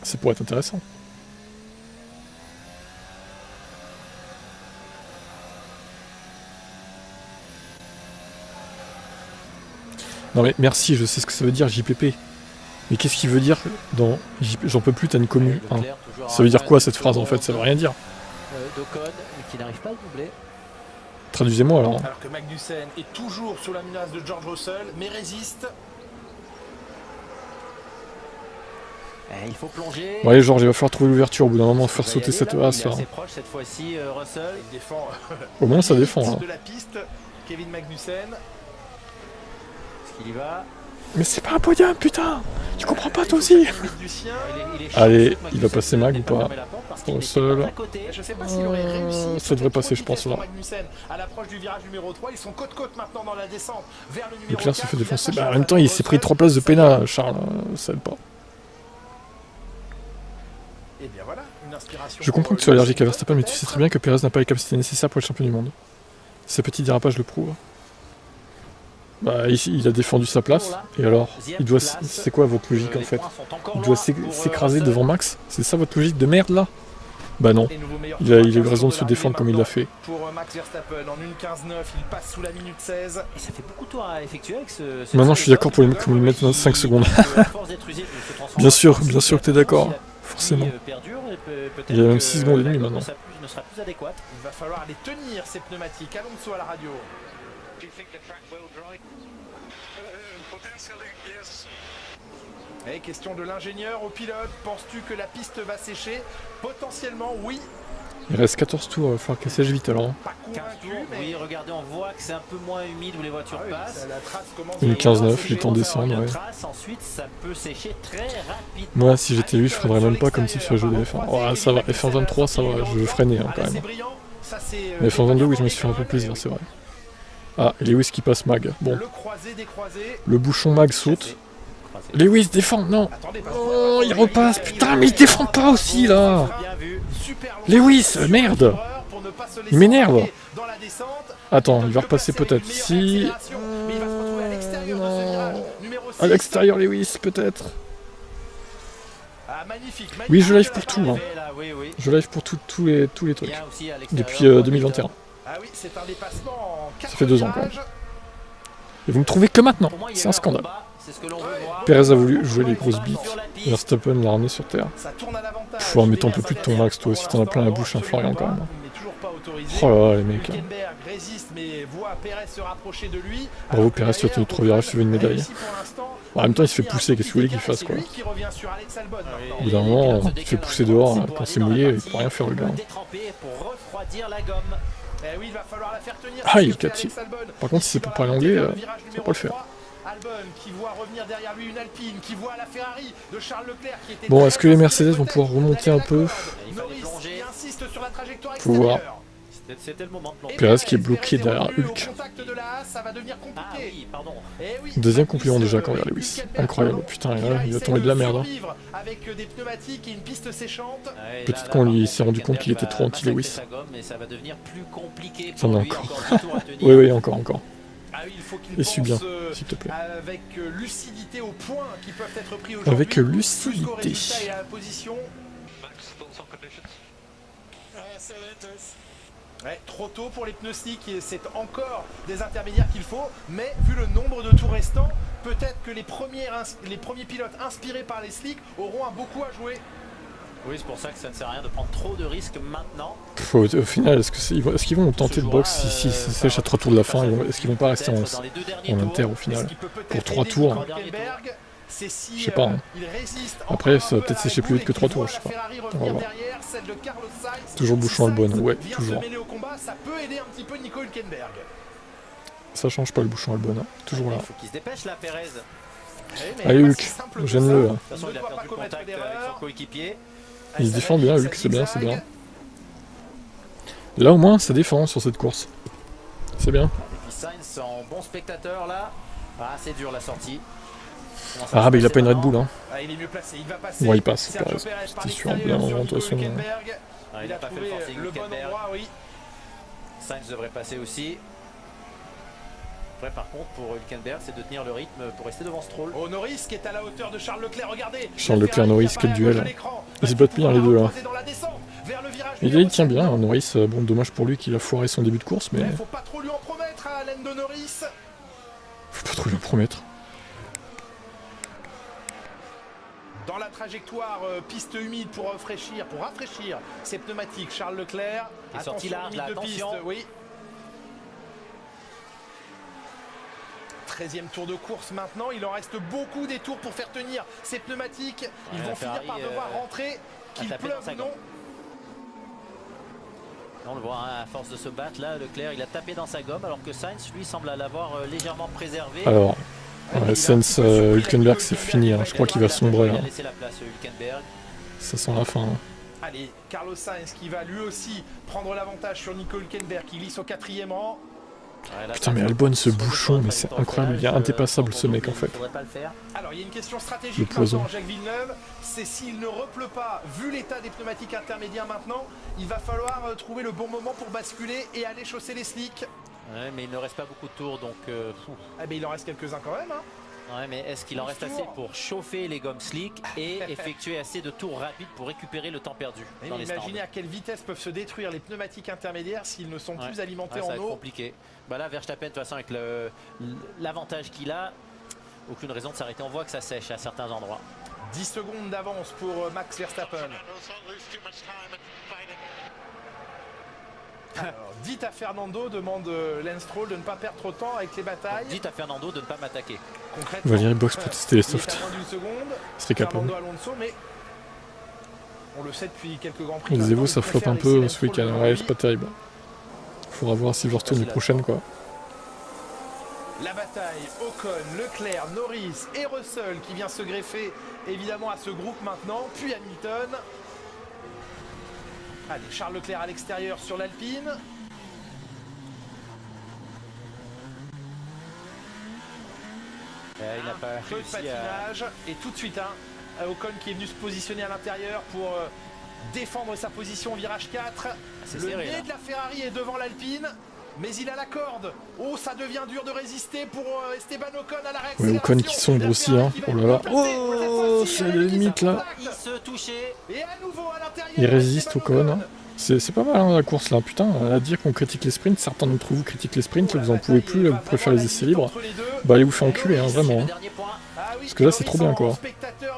Ça pourrait être intéressant. Non mais merci, je sais ce que ça veut dire JPP. Mais qu'est-ce qu'il veut dire dans j'en peux plus, t'as une commu hein. Ça veut dire quoi cette phrase en fait? Ça veut rien dire. D'Ocon, qui n'arrive pas à doubler. Traduisez-moi alors. Alors que Magnussen est toujours sous la menace de George Russell, mais résiste. Il faut plonger. Ouais George, il va falloir trouver l'ouverture au bout d'un moment, faire sauter cette as là. Il est assez proche cette fois-ci, Russell. Il défend. Au moins ça défend là. De la piste, Kevin Magnussen. Est-ce qu'il y va? Mais c'est pas un podium, putain! Tu comprends pas toi aussi? Allez, il va passer Mag ou pas? Russell. Ça devrait passer, je pense là. À l'approche du virage numéro 3, ils sont côte-côte maintenant dans la descente vers le numéro 4. Leclerc se fait défoncer. Bah, en même temps, il s'est pris 3 places de pénal, Charles. Ça aide pas. Et bien voilà, une inspiration. Je comprends que tu sois allergique à Verstappen, mais tu sais très bien que Perez n'a pas les capacités nécessaires pour être champion du monde. Ces petits dérapages le prouvent. Bah ici, il a défendu sa place, et alors, il doit... C'est quoi votre logique en fait? Il doit s'écraser devant Max? C'est ça votre logique de merde là? Bah non, il a eu raison de se défendre comme il l'a fait. Pour Max Verstappen, en 1.15.9, il passe sous la minute 16. Et ça fait beaucoup de tours à effectuer avec ce Maintenant je suis d'accord pour lui mettre dans 5 secondes. Bien sûr que t'es d'accord, forcément. Il y a même 6 secondes et demie maintenant. Il va falloir les tenir ces pneumatiques. Alonso à la radio. Et question de l'ingénieur au pilote, penses-tu que la piste va sécher? Potentiellement oui. Il reste 14 tours, il va falloir qu'elle sèche vite alors. Pas convaincu, mais... Oui, regardez, on voit que c'est un peu moins humide où les voitures passent. La trace commence 1.15.9, il est temps de descendre, ouais. Ensuite, ça peut sécher très rapidement. Moi, si j'étais lui, je ferais même pas comme si je jouais des F1. Oh, ça va, F1 23, ça va, je freinais hein, quand même. Mais F1 22, oui, je me suis fait un peu plaisir, c'est vrai. Ah, Lewis qui passe Mag. Bon. Le bouchon Mag saute. Lewis défend, non. Oh, il repasse, putain, mais il défend pas aussi là. Lewis, merde. Il m'énerve. Attends, il va repasser peut-être ici. À l'extérieur, Lewis, peut-être. Oui, je live pour tout. Hein. Je live pour tous les trucs. Depuis 2021. Ça fait 2 ans quand même. Et vous me trouvez que maintenant. C'est un scandale. Perez a voulu jouer les grosses bites. Verstappen l'a ramené sur terre. Faut mettre un peu plus de ton max, toi aussi t'en as plein la bouche, un Florian quand même. Oh là là, les mecs. Bravo Perez, tu as tenu 3 virages, tu veux une médaille. En même temps, il se fait pousser, qu'est-ce que vous voulez qu'il fasse, quoi. Au bout d'un moment, il se fait pousser dehors, quand c'est mouillé, il peut rien faire, le gars. Ah, il est 4. Par contre, si c'est pour parler anglais, ça va pas le faire. Albon qui voit revenir derrière lui une Alpine, qui voit la Ferrari de Charles Leclerc qui était... Bon, est-ce que les Mercedes vont pouvoir remonter un peu? Faut voir. C'était le moment de plonger. Perez qui est bloqué derrière Hulk. Deuxième compliment déjà quand on regarde Lewis. Incroyable, putain, il a tombé de la merde. Peut-être qu'on s'est rendu compte qu'il était trop anti-Lewis. Ça en a encore. Oui, encore. Essuie bien, s'il te plaît. Avec lucidité au point qui peuvent être pris aujourd'hui. Avec lucidité. Ouais, trop tôt pour les pneus slicks, c'est encore des intermédiaires qu'il faut, mais vu le nombre de tours restants, peut-être que les premiers pilotes inspirés par les slicks auront beaucoup à jouer. Oui, c'est pour ça que ça ne sert à rien de prendre trop de risques maintenant. Au final, est-ce qu'ils vont tenter de box si c'est sèche à 3 tours de la fin? Est-ce qu'ils vont pas rester en inter au final pour 3 tours? Je sais pas. Hein. Après, ça va peut-être sécher plus vite que 3 tours, je sais pas. On va voir. Toujours bouchon Albon, ouais, toujours. Ça change pas le bouchon Albon, hein. Toujours là. Allez Hulk, j'aime-le. De toute façon, il a perdu contact avec son coéquipier. Il se défend bien, Hulk, c'est bien. Là au moins, ça défend sur cette course. C'est bien. Et puis Sainz en bon spectateur là. Ah, c'est dur la sortie. Ah, bah il a pas une Red Bull, hein. Il est mieux placé, il va passer. Bon, il passe, c'était sûr, bien en orientation. Il a pas fait le forcing, le bon endroit, oui. Sainz devrait passer aussi. Après, par contre, pour Hülkenberg, c'est de tenir le rythme pour rester devant Stroll. Oh, Norris qui est à la hauteur de Charles Leclerc, regardez. Charles Leclerc, Norris, quel duel. Ils se battent bien les deux là. Il tient bien, hein, Norris. Bon, dommage pour lui qu'il a foiré son début de course, mais. Faut pas trop lui en promettre à l'aide de Norris. Faut pas trop lui en promettre. Dans la trajectoire piste humide pour rafraîchir ses pneumatiques, Charles Leclerc. Il est sorti large, là, attention. Oui. 13e tour de course maintenant, il en reste beaucoup des tours pour faire tenir ces pneumatiques. Ils vont finir par devoir rentrer, qu'il pleuve ou non. On le voit, hein, à force de se battre là, Leclerc il a tapé dans sa gomme alors que Sainz lui semble l'avoir légèrement préservé. Alors, Sainz, Hülkenberg c'est fini, hein. Je crois qu'il va sombrer. Il a laissé la place Hülkenberg. Ça sent la fin. Hein. Allez, Carlos Sainz qui va lui aussi prendre l'avantage sur Nico Hülkenberg qui glisse au 4e rang. Putain mais Albon ce bouchon, mais c'est incroyable, il est indépassable ce mec en fait. Alors il y a une question stratégique maintenant, Jacques Villeneuve, c'est s'il ne repleut pas, vu l'état des pneumatiques intermédiaires maintenant, il va falloir trouver le bon moment pour basculer et aller chausser les slicks. Ouais, mais il ne reste pas beaucoup de tours donc... Eh ben, il en reste quelques-uns quand même. Hein. Ouais, mais est-ce qu'il en reste assez pour chauffer les gommes slick et effectuer assez de tours rapides pour récupérer le temps perdu dans les stands? Imaginez à quelle vitesse peuvent se détruire les pneumatiques intermédiaires s'ils ne sont plus alimentés en eau. Ça va être compliqué. Bah là, Verstappen, de toute façon, avec l'avantage qu'il a, aucune raison de s'arrêter. On voit que ça sèche à certains endroits. 10 secondes d'avance pour Max Verstappen. Alors, dites à Fernando, demande Lance Stroll, de ne pas perdre trop de temps avec les batailles. Dites à Fernando de ne pas m'attaquer. Valérie Box pour tester les softs. C'est capable. Alonso, mais on le sait depuis quelques grands prix. Les Evo ça floppe un peu ce week-end, ouais, c'est pas terrible. Faudra voir Silverstone l'année prochaine quoi. La bataille, Ocon, Leclerc, Norris et Russell qui vient se greffer évidemment à ce groupe maintenant, puis Hamilton. Allez, Charles Leclerc à l'extérieur sur l'Alpine. Il n'a pas peu de patinage et tout de suite Ocon qui est venu se positionner à l'intérieur pour défendre sa position au virage 4. Le nez de la Ferrari est devant l'Alpine, mais il a la corde. Oh, ça devient dur de résister pour Esteban Ocon à la réaccélération. Ouais, Ocon qui sombre aussi, hein. Oh là là. Oh, c'est la limite là. Il résiste Ocon. Hein. C'est pas mal hein, la course là, putain, à dire qu'on critique les sprints, certains d'entre vous critiquent les sprints, là, vous en pouvez plus, là, vous préférez les essais libres, bah allez vous faire enculer, hein, vraiment. Hein. Parce que là c'est trop bien quoi.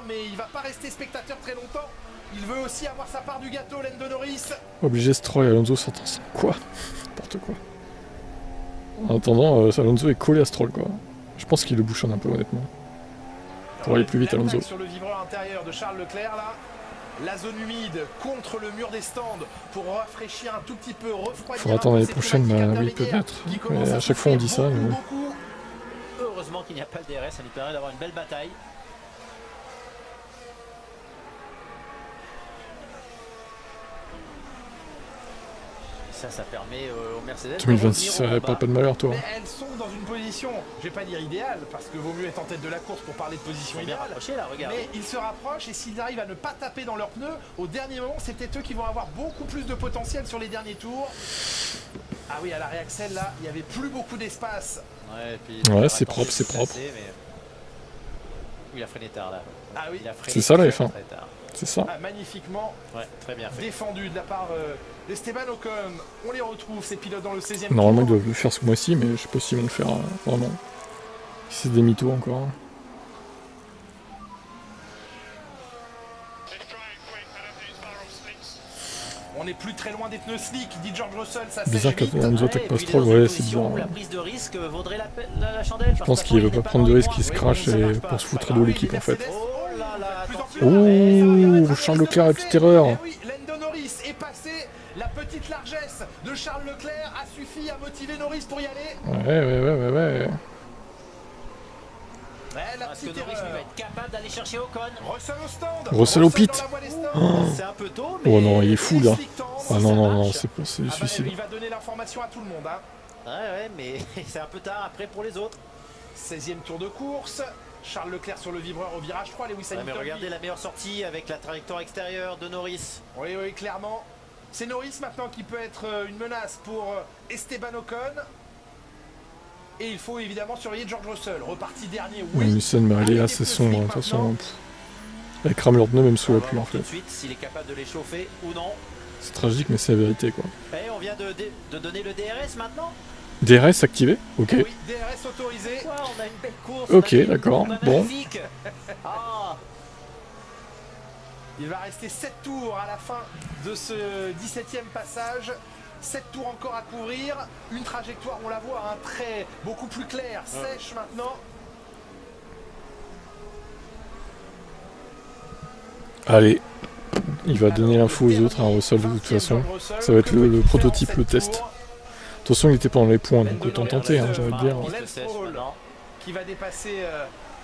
Mais il va pas rester spectateur très longtemps. Il veut aussi avoir sa part du gâteau, Lando Norris. Obligé Stroll et Alonso sortent ensemble. Quoi? N'importe quoi. En attendant, Alonso est collé à Stroll quoi. Je pense qu'il le bouchonne un peu honnêtement. pour aller plus vite Alonso. Sur le vibreur intérieur de Charles Leclerc là. La zone humide contre le mur des stands pour rafraîchir un tout petit peu, refroidir. Faudra attendre l'année prochaine, oui peut-être. Mais à chaque fois on dit ça. Mais... Heureusement qu'il n'y a pas le DRS, ça nous permet d'avoir une belle bataille. Ça permet aux Mercedes. 2026, pas de malheur, toi. Mais elles sont dans une position, je vais pas dire idéale, parce que vaut mieux être en tête de la course pour parler de position idéale. Là, mais ils se rapprochent et s'ils arrivent à ne pas taper dans leurs pneus, au dernier moment, c'est peut-être eux qui vont avoir beaucoup plus de potentiel sur les derniers tours. Ah oui, à la réaxel, là, il n'y avait plus beaucoup d'espace. Ouais, c'est propre, c'est propre. Il a freiné tard, là. Ah oui, c'est ça la F1. C'est ça. Ah, magnifiquement très bien fait. Défendu de la part d'Esteban Ocon. On les retrouve, ces pilotes dans le 16e Normalement, tour. ils doivent le faire ce mois-ci, mais je sais pas s'ils vont le faire vraiment. Si c'est des mythos encore. On n'est plus très loin des pneus slick, dit George Russell. Ça bizarre qu'Alonso attaque pas trop, ouais, c'est bizarre. La prise de risque vaudrait la chandelle. Je pense qu'il veut pas prendre de risque, il se crache et pour se foutre de l'équipe en fait. Oh, Charles Leclerc, la petite erreur. Oui, Lando Norris est passé. La petite largesse de Charles Leclerc a suffi à motiver Norris pour y aller. Ouais. Est-ce que Norris va être capable d'aller chercher Ocon? Russell au stand. Russell au pit. C'est un peu tôt, mais... Oh non, il est fou là. Ah non, c'est du suicide. Il va donner l'information à tout le monde. Hein. Ouais, mais c'est un peu tard après pour les autres. 16e tour de course. Charles Leclerc sur le vibreur au virage 3, Lewis Hamilton. Mais regardez la meilleure sortie avec la trajectoire extérieure de Norris. Oui, clairement. C'est Norris maintenant qui peut être une menace pour Esteban Ocon. Et il faut évidemment surveiller George Russell. Reparti dernier, oui. Nissan, mais allez, là, c'est sombre. De toute façon, elle crame leur pneu même sous la pluie en fait. Tout de suite, s'il est capable de les chauffer ou non. C'est tragique, mais c'est la vérité quoi. Et on vient de donner le DRS maintenant. DRS activé? Ok. Oui, DRS autorisé. Wow, on a une belle course. Ok, d'accord. Bon. Ah. Il va rester 7 tours à la fin de ce 17e passage. 7 tours encore à couvrir. Une trajectoire, on la voit, un trait beaucoup plus clair, sèche maintenant. Allez. Il va donner l'info aux autres, hein, Russell de toute façon. Ça va être le prototype, le test. Attention, il était pas dans les points, donc autant tenter, hein, j'ai envie de dire. Qui va dépasser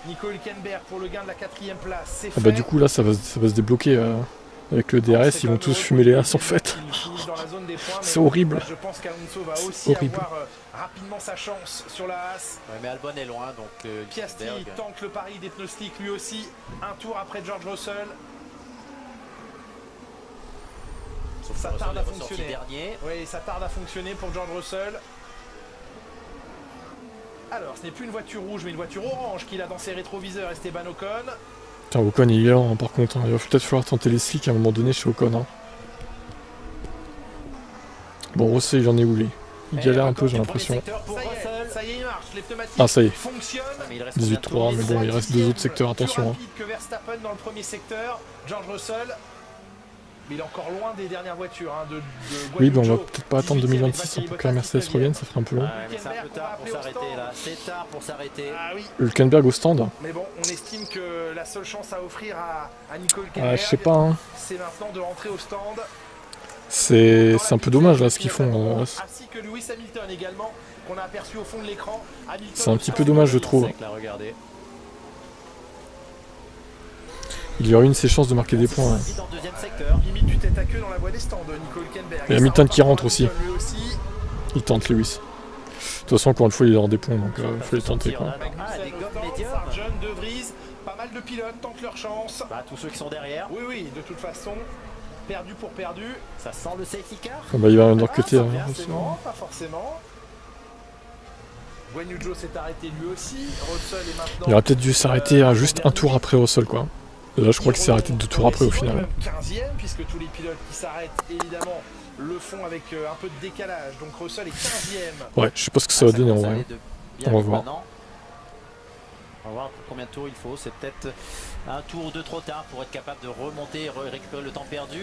Nico Hülkenberg pour le gain de la 4e place. Ah bah du coup là ça va se débloquer avec le DRS, ils vont tous fumer les as en fait. C'est horrible. Je pense qu'Alonso va aussi avoir rapidement sa chance sur la as. Ouais, mais Albon est loin, donc Piastri tente le pari des pneus slicks lui aussi. Un tour après George Russell. Ça tarde à fonctionner. Oui, ça tarde à fonctionner pour George Russell. Alors, ce n'est plus une voiture rouge, mais une voiture orange qu'il a dans ses rétroviseurs, Esteban Ocon. Putain, Ocon il est lent, hein, par contre. Hein. Il va peut-être falloir tenter les slicks à un moment donné chez Ocon. Hein. Bon, Russell, il en est où lui? Il galère un peu, j'ai l'impression. Ça y est, il marche. Les pneumatiques ah, ça y est. fonctionnent. 18-3, mais bon, il reste 2 autres secteurs, attention. Plus rapide que Verstappen dans le premier secteur. George Russell. Mais il est encore loin des dernières voitures. Hein, oui, ben on va peut-être pas attendre 2026 pour que la Mercedes revienne, ça ferait un peu long. C'est un peu tard pour s'arrêter là. C'est tard pour s'arrêter. Ah, oui. Hülkenberg au stand. Mais bon, on estime que la seule chance à offrir à Nico Hülkenberg, ah, je sais pas. Hein. C'est maintenant de rentrer au stand. C'est un peu dommage là ce qu'ils font. Ainsi que Lewis Hamilton également, qu'on a aperçu au fond de l'écran. C'est un petit peu dommage, je trouve. Il y aurait une de ses chances de marquer des points. Limite du tête à queue dans la voie des stands, Nico Hülkenberg. Et Hamilton qui rentre aussi. Il tente Lewis. De toute façon, encore une fois, il est hors des points, donc il faut les tenter. Quoi. Sargent, De Vries, pas mal de pilotes tentent leur chance. Bah, tous ceux qui sont derrière. Oui, de toute façon, perdu pour perdu. Ça sent le safety car. Ah bah, il va de leur côté. Pas forcément. Guan Yu Zhou s'est arrêté lui aussi. Russell est maintenant. Il aurait peut-être dû s'arrêter à juste un tour après Russell, quoi. Et là, je crois qu'il s'est arrêté 2 tours après au final. 15e, puisque tous les pilotes qui s'arrêtent, évidemment, le font avec un peu de décalage. Donc Russell est 15e. Ouais, je sais pas ce que ça va donner en vrai. On va voir. On va voir combien de tours il faut. C'est peut-être un tour ou deux trop tard pour être capable de remonter et récupérer le temps perdu.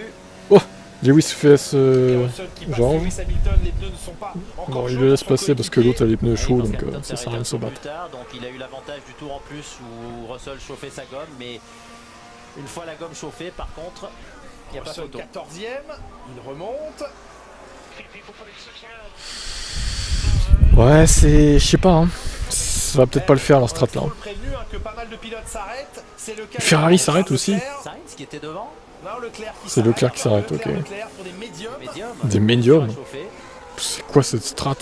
Oh, Lewis fait ce genre. Lewis Hamilton, les pneus ne sont pas encore Bon, il chauds le laisse pour son passer parce que l'autre a les pneus chauds, donc Hamilton ça s'est sert à rien de se arrêté un peu battre. plus tard, donc il a eu l'avantage du tour en plus où Russell chauffait sa gomme, mais une fois la gomme chauffée, par contre, il n'y a pas Russell photo. 14e, il remonte. Ouais, c'est... je sais pas, hein. Ça va peut-être pas le faire leur strat là. Prévenu, hein, que pas mal de pilotes s'arrêtent. C'est le cas Ferrari de s'arrête aussi. Sainz qui était devant. Non, Leclerc qui C'est Leclerc qui s'arrête, ok. Leclerc pour des médiums. Des médiums. C'est quoi cette strat?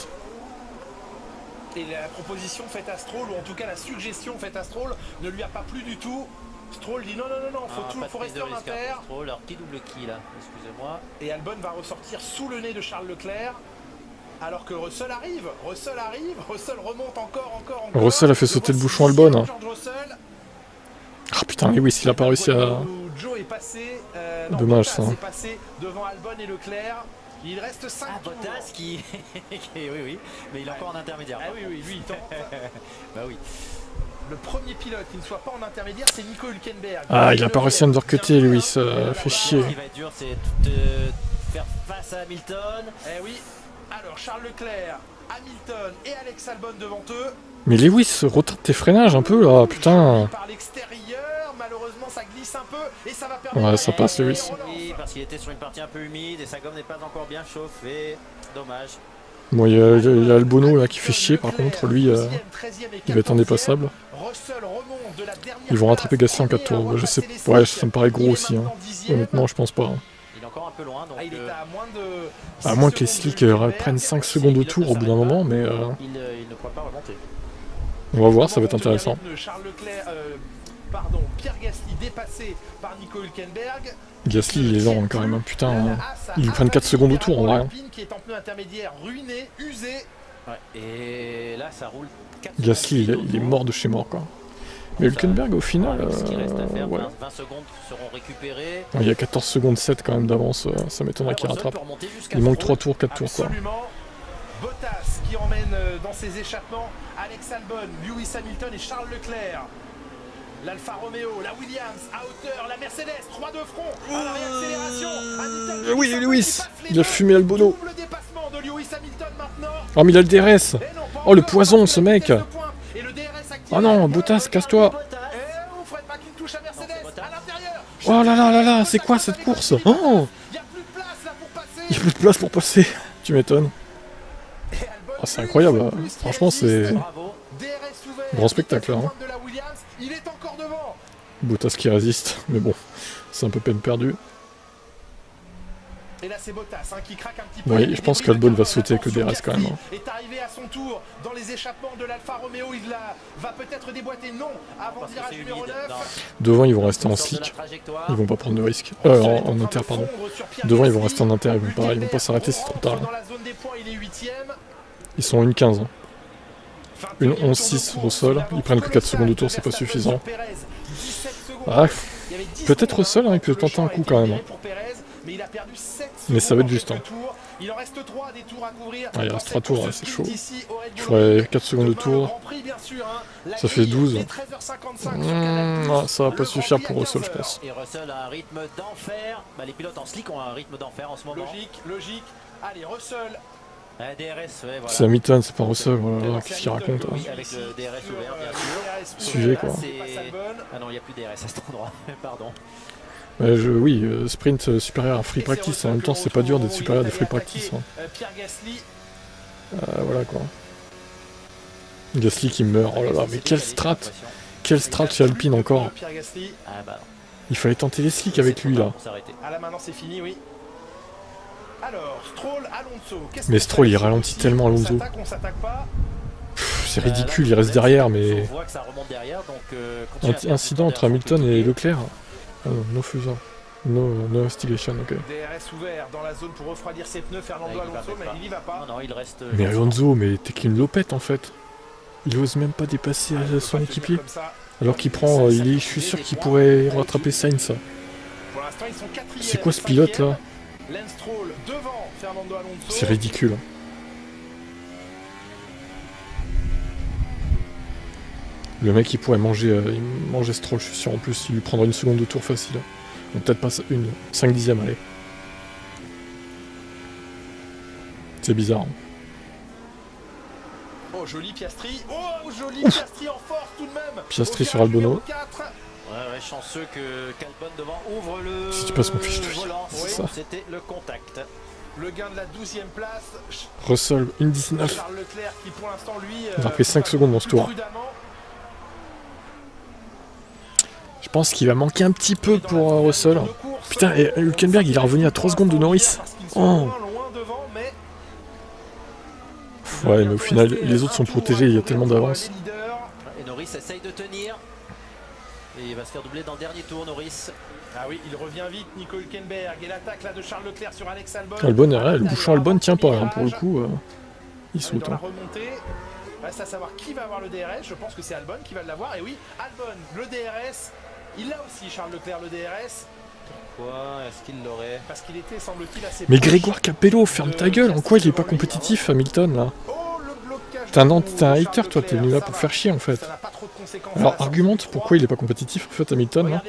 Et la proposition faite à Stroll, ou en tout cas la suggestion faite à Stroll, ne lui a pas plu du tout. Stroll dit non, faut rester en inter. Stroll, alors qui double qui là? Excusez-moi. Et Albon va ressortir sous le nez de Charles Leclerc. Alors que Russell arrive, Russell remonte encore. Russell a fait sauter le bouchon Albon. Hein. Ah putain, Lewis, il a pas réussi à... Joe est passé, dommage ça. est passé devant Albon et Leclerc. Il reste 5 tours. Bottas qui... oui, mais il est encore en intermédiaire. Ah oui, lui il tente. Bah oui. Le premier pilote qui ne soit pas en intermédiaire, c'est Nico Hülkenberg. Ah, il a pas réussi à undercutter, Lewis, fait chier. Ce qui va être dur, c'est de faire face à Hamilton. Eh oui. Alors Charles Leclerc, Hamilton et Alex Albon devant eux. Mais Lewis, retarde tes freinages un peu là, putain. Par l'extérieur, malheureusement ça glisse un peu et ça va permettre. Ouais, ça passe Lewis. Oui, parce qu'il était sur une partie un peu humide et sa gomme n'est pas encore bien chauffée. Dommage. Bon, il y a Albonneau là qui fait chier par contre, lui, il va être indépassable. Ils vont rattraper Gasly en 4 tours. Je sais, ouais, ça me paraît gros aussi. Hein. Honnêtement, je pense pas. Hein. Il est encore un peu loin. Donc, à moins que les slicks prennent 5 secondes au tour au bout d'un moment, mais il ne pourra pas remonter. On va voir, ça va être intéressant. Charles Leclerc, Pierre Gasly dépassé par Nico Hülkenberg. Gasly il est lent quand même, hein. Putain, ils lui prennent 4 secondes au tour en vrai. Qui est en pneu intermédiaire ruiné, usé. Ouais, et là ça roule 4 Gasly il est mort de chez mort quoi. Mais Hülkenberg au final, ce qui reste à faire, ouais. 20 secondes seront récupérées. Il y a 14 secondes 7 quand même d'avance, ça m'étonnerait qu'il rattrape. Il manque 3 tours, 4 tours quoi. Absolument. Bottas qui emmène dans ses échappements Alex Albon, Lewis Hamilton et Charles Leclerc. L'Alfa Romeo, la Williams, à hauteur, la Mercedes, 3 de front, à la réaccélération. Hamilton Oui, Lewis, il a fumé Albonneau. Double dépassement de Lewis Hamilton maintenant. Oh mais il a le DRS. Oh le poison ce mec. Oh non, Bottas, casse-toi. Oh là là là là, c'est quoi cette course? Oh, il n'y a plus de place pour passer. Tu m'étonnes. Oh, c'est incroyable. Franchement, c'est grand spectacle. Hein. Bottas qui résiste, mais bon, c'est un peu peine perdue. Et là c'est Bottas qui craque un petit peu. Oui, je pense qu'Albon va sauter avec le DRS quand même. Est arrivé à son tour dans les échappements de l'Alfa Romeo, il va peut-être déboîter, non, avant virage numéro 9. Devant ils vont rester en slick, ils vont pas prendre de risque. En inter pardon. Devant ils vont rester en inter, ils vont pas s'arrêter, c'est trop tard. Ils sont 1,15. Hein. Une 11-6 au sol, ils prennent que 4 secondes de tour, c'est pas suffisant. Ah, peut-être Russell, hein, il peut tenter un coup quand même. Mais ça va être juste. Hein. Il en reste 3 des tours à couvrir. Ah, il reste 3 tours, c'est chaud. Je ferais 4 secondes de tour. Ça fait 12. Ça va pas suffire pour Russell, je pense. Et Russell a un rythme d'enfer. Bah, les pilotes en slick ont un rythme d'enfer en ce moment. Logique. Allez, Russell. DRS, ouais, voilà. C'est Hamilton, c'est pas Russell, voilà, qu'est-ce qu'il raconte. Oui, avec le DRS ouvert, bien sûr. Sujet quoi. Ah non, il n'y a plus de DRS à cet endroit, pardon. Oui, sprint supérieur à free practice, en même temps c'est pas dur d'être supérieur à des free practice. Hein. Voilà quoi. Gasly qui meurt, oh là là, mais quelle strat chez Alpine encore. Il fallait tenter les slicks avec lui là. Ah là maintenant c'est fini, oui. Alors, Stroll, Alonso. Mais Stroll il ralentit tellement Alonso. C'est ridicule, il reste derrière mais... Incident entre Hamilton et Leclerc. No fusor. No investigation, ok. DRS ouvert dans la zone pour refroidir ses pneus, Fernando Alonso, mais il y va pas. Non, il reste... Mais Alonso, mais t'es qu'une lopette en fait. Il ose même pas dépasser son équipier. Alors qu'il prend, je suis sûr qu'il pourrait rattraper Sainz. C'est quoi ce pilote là? C'est ridicule. Le mec il pourrait manger Stroll, je suis sûr en plus, il lui prendra une seconde de tour facile. Peut-être pas une, 5 dixièmes, allez. C'était bizarre. Oh, joli Piastri. Oh, joli Piastri en force tout de même. Piastri sur Albonneau. Ouais, chanceux que qu'Albon devant ouvre le Si tu passes mon fiche de vie, volant. c'est ça. C'était le contact. Le gain de la 12e place. Russell, 1,19. Charles Leclerc qui pour l'instant lui... Il a pris 5 secondes dans ce tour. Je pense qu'il va manquer un petit peu pour Russell. Putain, et Hülkenberg il est revenu à 3 secondes de Norris. Oh. Ouais, mais au final, les autres sont protégés, il y a tellement d'avance. Et Norris essaye de tenir. Et il va se faire doubler dans le dernier tour, Norris. Ah oui, il revient vite, Nico Hülkenberg. Et l'attaque là de Charles Leclerc sur Alex Albon. Albon est là, le bouchon Albon tient pas, hein, pour le coup. Il saute. Dans la remontée. Reste à savoir qui va avoir le DRS. Je pense que c'est Albon qui va l'avoir. Et oui, Albon, le DRS. Il l'a aussi, Charles Leclerc, le DRS. Pourquoi est-ce qu'il l'aurait? Parce qu'il était, semble-t-il, assez... Mais Grégoire Capello, ferme ta gueule. En quoi il est pas compétitif, Hamilton, là? T'es un hater, toi, t'es venu là pour faire chier, en fait. Alors, argumente pourquoi il est pas compétitif, en fait, Hamilton, là.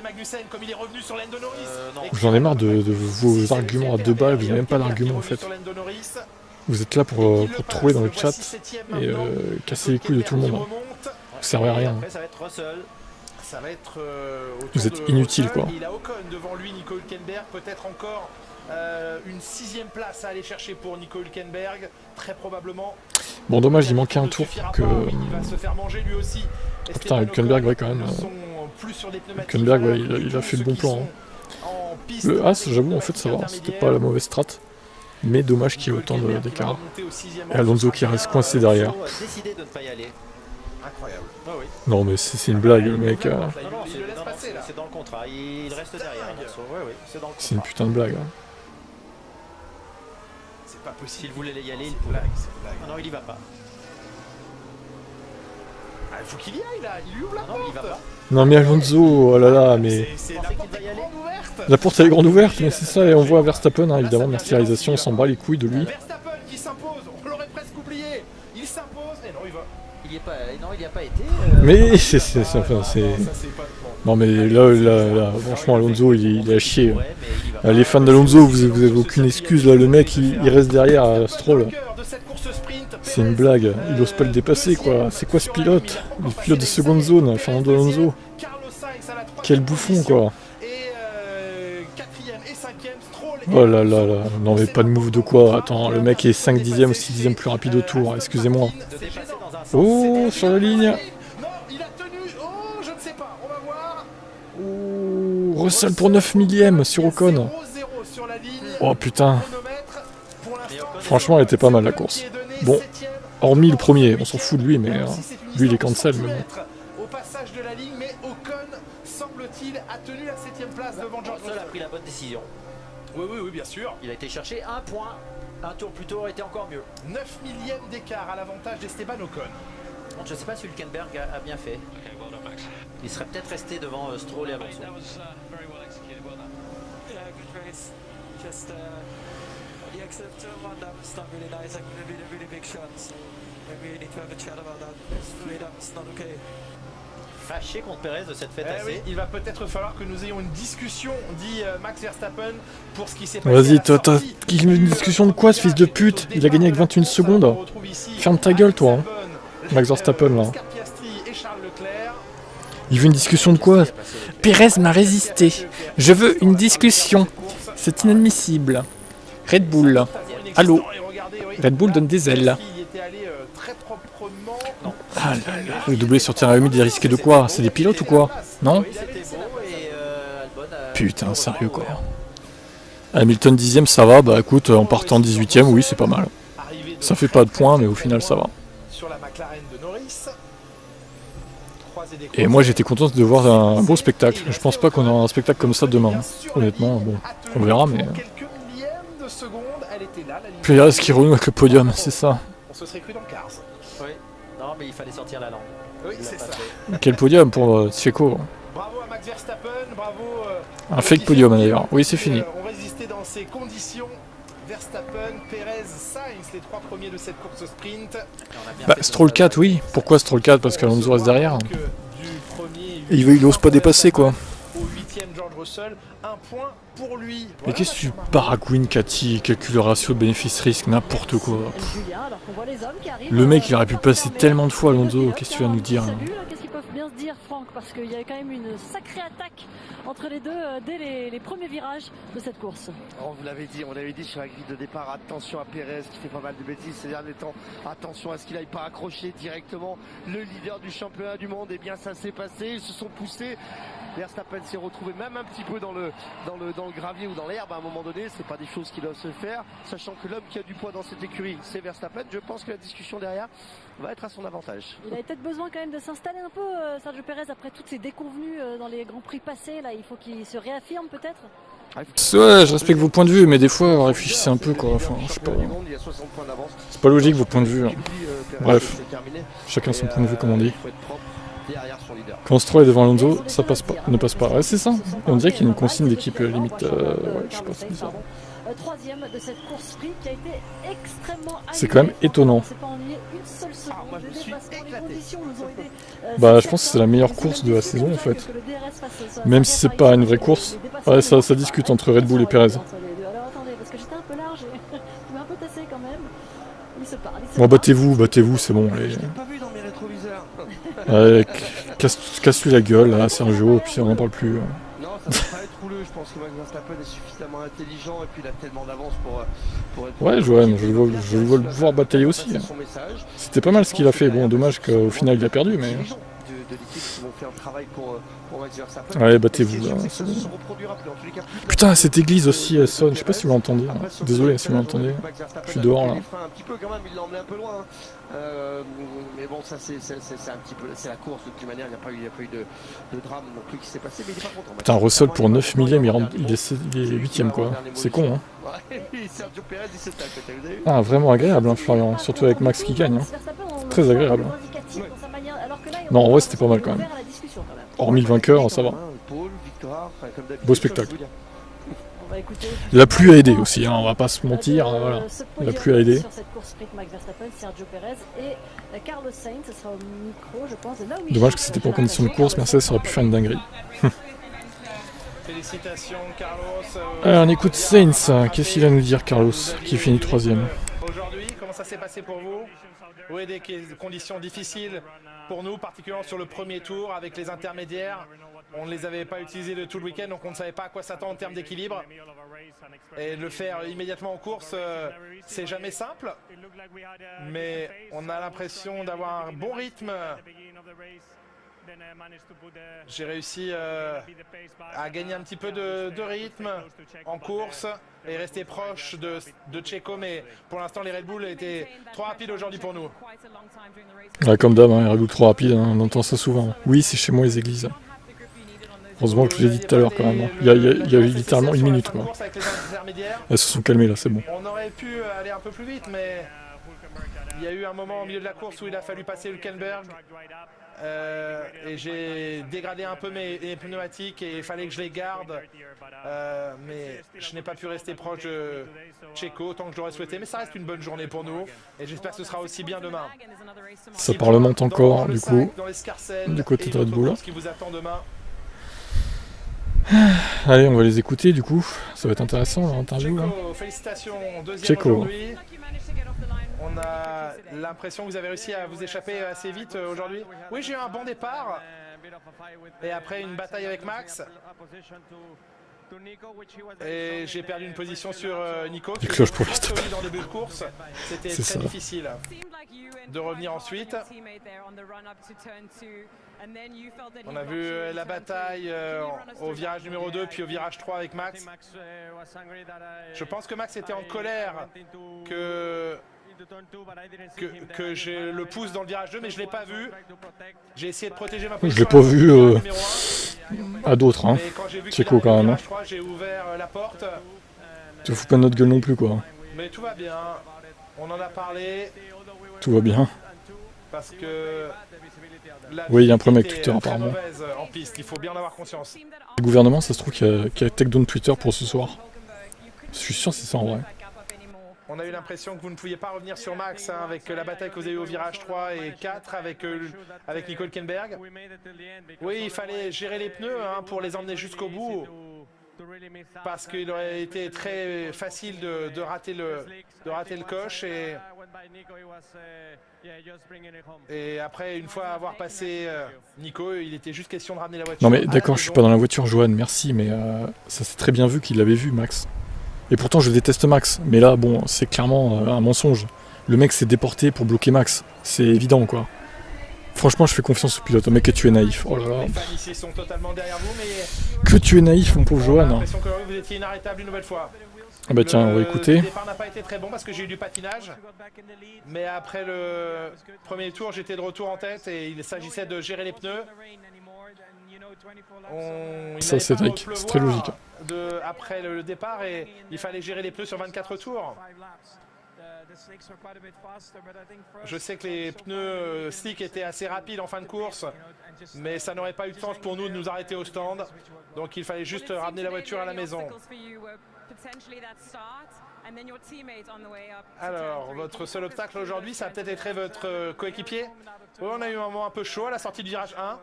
J'en ai marre de vos arguments à 2 balles, vous n'avez même pas d'argument, en fait. Vous êtes là pour trouver dans le chat et casser les couilles de tout le monde. Vous servez à rien. Ça va être vous êtes inutile, quoi. Il a Ocon devant lui, Nico Hülkenberg, peut-être encore une 6e place à aller chercher pour Nico Hülkenberg, très probablement. Bon, dommage, il manquait un tour pour que... Il va se faire manger lui aussi. Putain, Hülkenberg, ouais, quand même. Hülkenberg, ouais, il a fait le bon plan. Hein. Le As, j'avoue, en fait, ça va. C'était pas la mauvaise strat. Mais dommage qu'il y ait autant d'écart. Et Alonso qui reste coincé derrière. Incroyable. Ah oui. Non mais c'est une blague le mec. Non, c'est dans le contrat, il reste derrière. C'est une putain de blague. Hein. C'est pas possible. S'il voulait y aller, il pouvait. Non, il y va pas. Ah, il faut qu'il y aille là, il lui ouvre la porte. Il va pas. Non mais Alonso, oh là là, mais... La porte elle est grande ouverte, mais c'est ça, et on voit Verstappen, hein, évidemment, martyrisation, on s'en bat les couilles de lui. Verstappen qui s'impose, on l'aurait presque oublié. Il s'impose, et non il va. Il n'y a pas été. Mais c'est... Enfin, c'est... Non mais là, franchement Alonso il est à chier. Les fans d'Alonso, vous avez aucune excuse là, le mec il reste derrière à Stroll. C'est une blague, il ose pas le dépasser quoi. C'est quoi ce pilote? Le pilote de seconde zone, Fernando Alonso. Quel bouffon quoi. Oh là là là, non mais pas de move de quoi. Attends, le mec est 5 dixièmes ou 6 dixièmes plus rapide au tour, excusez-moi. Oh, sur la ligne. Oh, Russell pour 9 millièmes sur Ocon. Oh putain. Franchement, elle était pas mal la course. Bon, hormis le premier, on s'en fout de lui, mais lui il est cancel. Mais bon. Au passage de la ligne, mais Ocon, semble-t-il, a tenu la 7ème place devant George Russell. Russell a pris la bonne décision. Oui, bien sûr. Il a été chercher un point. Un tour plus tôt aurait été encore mieux. 9 millièmes d'écart à l'avantage d'Esteban Ocon. Je ne sais pas si Hülkenberg a bien fait. Il serait peut-être resté devant Stroll et Alonso. Fâché contre Perez de cette fête assez. Oui, il va peut-être falloir que nous ayons une discussion, dit Max Verstappen, pour ce qui s'est passé. Vas-y, t'as une discussion de quoi ce fils de pute? Il a gagné avec 21 secondes. Ferme ta gueule toi, hein. Max Verstappen là. Il veut une discussion de quoi? Perez m'a résisté. Je veux une discussion. C'est inadmissible. Red Bull. Allô? Red Bull donne des ailes. Ah là là. Le doublé sur terrain humide est risqué de quoi? C'est des pilotes ou quoi? Non? Putain, sérieux quoi. Hamilton 10ème, ça va. Bah écoute, en partant 18ème, oui, c'est pas mal. Ça fait pas de points, mais au final, ça va. Et moi j'étais content de voir un beau spectacle. Je pense pas qu'on aura un spectacle comme ça demain. Honnêtement, bon, on verra, mais... Puis il reste qui renoue avec le podium, c'est ça. On se serait cru dans Cars. Oui, non mais il fallait sortir la langue. Oui, c'est ça. Quel podium pour Checo. Bravo à Max Verstappen, bravo... un fake podium d'ailleurs, oui c'est fini. On résistait dans ces conditions. Verstappen, Perez, Sainz, les 3 premiers de cette course sprint. Bah, Stroll 4, oui. Pourquoi Stroll 4? Parce qu'Alonso reste derrière. Il ose pas dépasser, quoi. George Russell. Un point pour lui. Mais qu'est-ce que tu paragouines, Cathy, calcule le ratio bénéfice-risque, n'importe quoi. Le mec il aurait pu passer tellement de fois Alonso, qu'est-ce que tu vas nous dire? Qu'est-ce qu'ils peuvent bien se dire, Franck, parce qu'il y avait quand même une sacrée attaque entre les deux dès les premiers virages de cette course. On vous l'avait dit, sur la grille de départ, attention à Pérez qui fait pas mal de bêtises ces derniers temps, attention à ce qu'il n'aille pas accrocher directement le leader du championnat du monde. Et bien ça s'est passé, ils se sont poussés. Verstappen s'est retrouvé même un petit peu dans le gravier ou dans l'herbe à un moment donné. C'est pas des choses qui doivent se faire, sachant que l'homme qui a du poids dans cette écurie, c'est Verstappen. Je pense que la discussion derrière va être à son avantage. Il avait peut-être besoin quand même de s'installer un peu, Sergio Pérez, après toutes ces déconvenues dans les grands prix passés. Là, il faut qu'il se réaffirme peut-être. Ouais, je respecte vos points de vue, mais des fois réfléchissez un peu quoi. Enfin, je sais pas. C'est pas logique vos points de vue. Hein. Bref, chacun son point de vue comme on dit. Quand Stroll est devant Alonso, ça passe pas, ne passe pas. Ouais, c'est ça. On dirait qu'il y a une consigne d'équipe limite. Ouais, je sais pas, c'est bizarre. Troisième de cette course sprint qui a été extrêmement. C'est quand même étonnant. Moi, je me suis éclaté. Bah, je pense que c'est la meilleure course de la saison en fait. Même si c'est pas une vraie course. Ouais, ça discute entre Red Bull et Perez. Alors attendez, parce que j'étais un peu large et je m'ai un peu tassé quand même. Ils se parlent. Bon, battez-vous, c'est bon. Allez. Pas vu dans mes rétroviseurs. Ouais, casse-lui la gueule là, Sergio, puis on n'en parle plus. Non, ça va pas être rouleux. Je pense que Max Verstappen est suffisamment intelligent et puis il a tellement d'avance pour être. Ouais, je veux le voir batailler aussi. Hein. C'était pas mal ce qu'il a fait. Bon, dommage qu'au final il a perdu, mais. De l'équipe qui vont faire le travail pour Max Verstappen. Ouais, battez-vous là. Putain, cette église aussi elle sonne. Je sais pas si vous l'entendez. Désolé si vous l'entendez. Je suis dehors là. Un petit peu quand même, il l'a emmené un peu loin. Mais bon, ça c'est un petit peu, c'est la course de toute manière. Il n'y a pas eu de drame non plus qui s'est passé. Mais il est pas content. Putain, Russell pour 9 millième, il est 8ème quoi. C'est con hein. Sergio Pérez, il se tape, vous avez vu ? Ah, vraiment agréable, hein, Florian. Surtout avec Max qui gagne. Hein. Très agréable. Non, en vrai, c'était pas mal quand même. Hormis le vainqueur, ça va. Beau spectacle. La pluie a aidé aussi, hein, on va pas se mentir. Voilà. La pluie a aidé. Dommage que c'était pas en condition de course, Mercedes aurait pu faire une dinguerie. Félicitations, Carlos. Alors, on écoute Sainz. Qu'est-ce qu'il va nous dire, Carlos, qui finit 3ème. Aujourd'hui, comment ça s'est passé pour vous? Oui, des conditions difficiles pour nous, particulièrement sur le premier tour avec les intermédiaires. On ne les avait pas utilisés de tout le week-end, donc on ne savait pas à quoi s'attendre en termes d'équilibre. Et le faire immédiatement en course, c'est jamais simple. Mais on a l'impression d'avoir un bon rythme. J'ai réussi à gagner un petit peu de rythme en course et rester proche de Checo, mais pour l'instant les Red Bull étaient trop rapides aujourd'hui pour nous. Ouais, comme d'hab, hein, les Red Bull trop rapides, hein, on entend ça souvent. Oui, c'est chez moi les églises. Heureusement que je l'ai dit tout à l'heure quand même. Hein. Il y a eu littéralement une minute quoi. Elles se sont calmées là, c'est bon. On aurait pu aller un peu plus vite, mais il y a eu un moment au milieu de la course où il a fallu passer Hülkenberg. Et j'ai dégradé un peu mes pneumatiques et il fallait que je les garde. Mais je n'ai pas pu rester proche de Checo autant que je l'aurais souhaité. Mais ça reste une bonne journée pour nous et j'espère que ce sera aussi bien demain. Ça parlemente encore du coup du côté de Red Bull. Ce qui vous attend demain. Allez, on va les écouter du coup. Ça va être intéressant l'interview là. Félicitations, deuxième Checo. aujourd'hui. On a l'impression que vous avez réussi à vous échapper assez vite aujourd'hui. Oui, j'ai eu un bon départ. Et après une bataille avec Max. Et j'ai perdu une position sur Nico. Les cloches pour dans le début de course. C'était très difficile de revenir ensuite. On a vu la bataille au virage numéro 2 puis au virage 3 avec Max. Je pense que Max était en colère que je le pousse dans le virage 2, mais je ne l'ai pas vu. J'ai essayé de protéger ma position. Je l'ai pas vu à d'autres, hein. Checo quand même. Hein. J'ai ouvert la porte. Tu fous pas de notre gueule non plus quoi. Mais tout va bien. On en a parlé. Tout va bien. Parce que oui, il y a un problème avec Twitter apparemment. En piste, il faut bien en avoir conscience. Le gouvernement, ça se trouve qu'il y a take down Twitter pour ce soir. Je suis sûr que c'est ça en vrai. On a eu l'impression que vous ne pouviez pas revenir sur Max hein, avec la bataille que vous avez eue au virage 3 et 4 avec Nico Hülkenberg. Oui, il fallait gérer les pneus hein, pour les emmener jusqu'au bout. Parce qu'il aurait été très facile de rater le coche et après une fois avoir passé Nico, il était juste question de ramener la voiture. Non mais d'accord, je suis pas dans la voiture Johan, merci, mais ça s'est très bien vu qu'il l'avait vu Max. Et pourtant je déteste Max, mais là bon, c'est clairement un mensonge. Le mec s'est déporté pour bloquer Max, c'est évident quoi. Franchement, je fais confiance au pilote. Mec, que tu es naïf. Oh là là. Les fans ici sont totalement derrière vous, mais que tu es naïf, mon pauvre Johan. J'ai l'impression que vous étiez inarrêtable une nouvelle fois. Ah bah tiens, on va écouter. Le départ n'a pas été très bon parce que j'ai eu du patinage. Mais après le premier tour, j'étais de retour en tête et il s'agissait de gérer les pneus. Ça, c'est très logique. Après le départ, et il fallait gérer les pneus sur 24 tours. Je sais que les pneus slick étaient assez rapides en fin de course, mais ça n'aurait pas eu de sens pour nous de nous arrêter au stand. Donc il fallait juste ramener la voiture à la maison. Alors, votre seul obstacle aujourd'hui, ça a peut-être été votre coéquipier. On a eu un moment un peu chaud à la sortie du virage 1.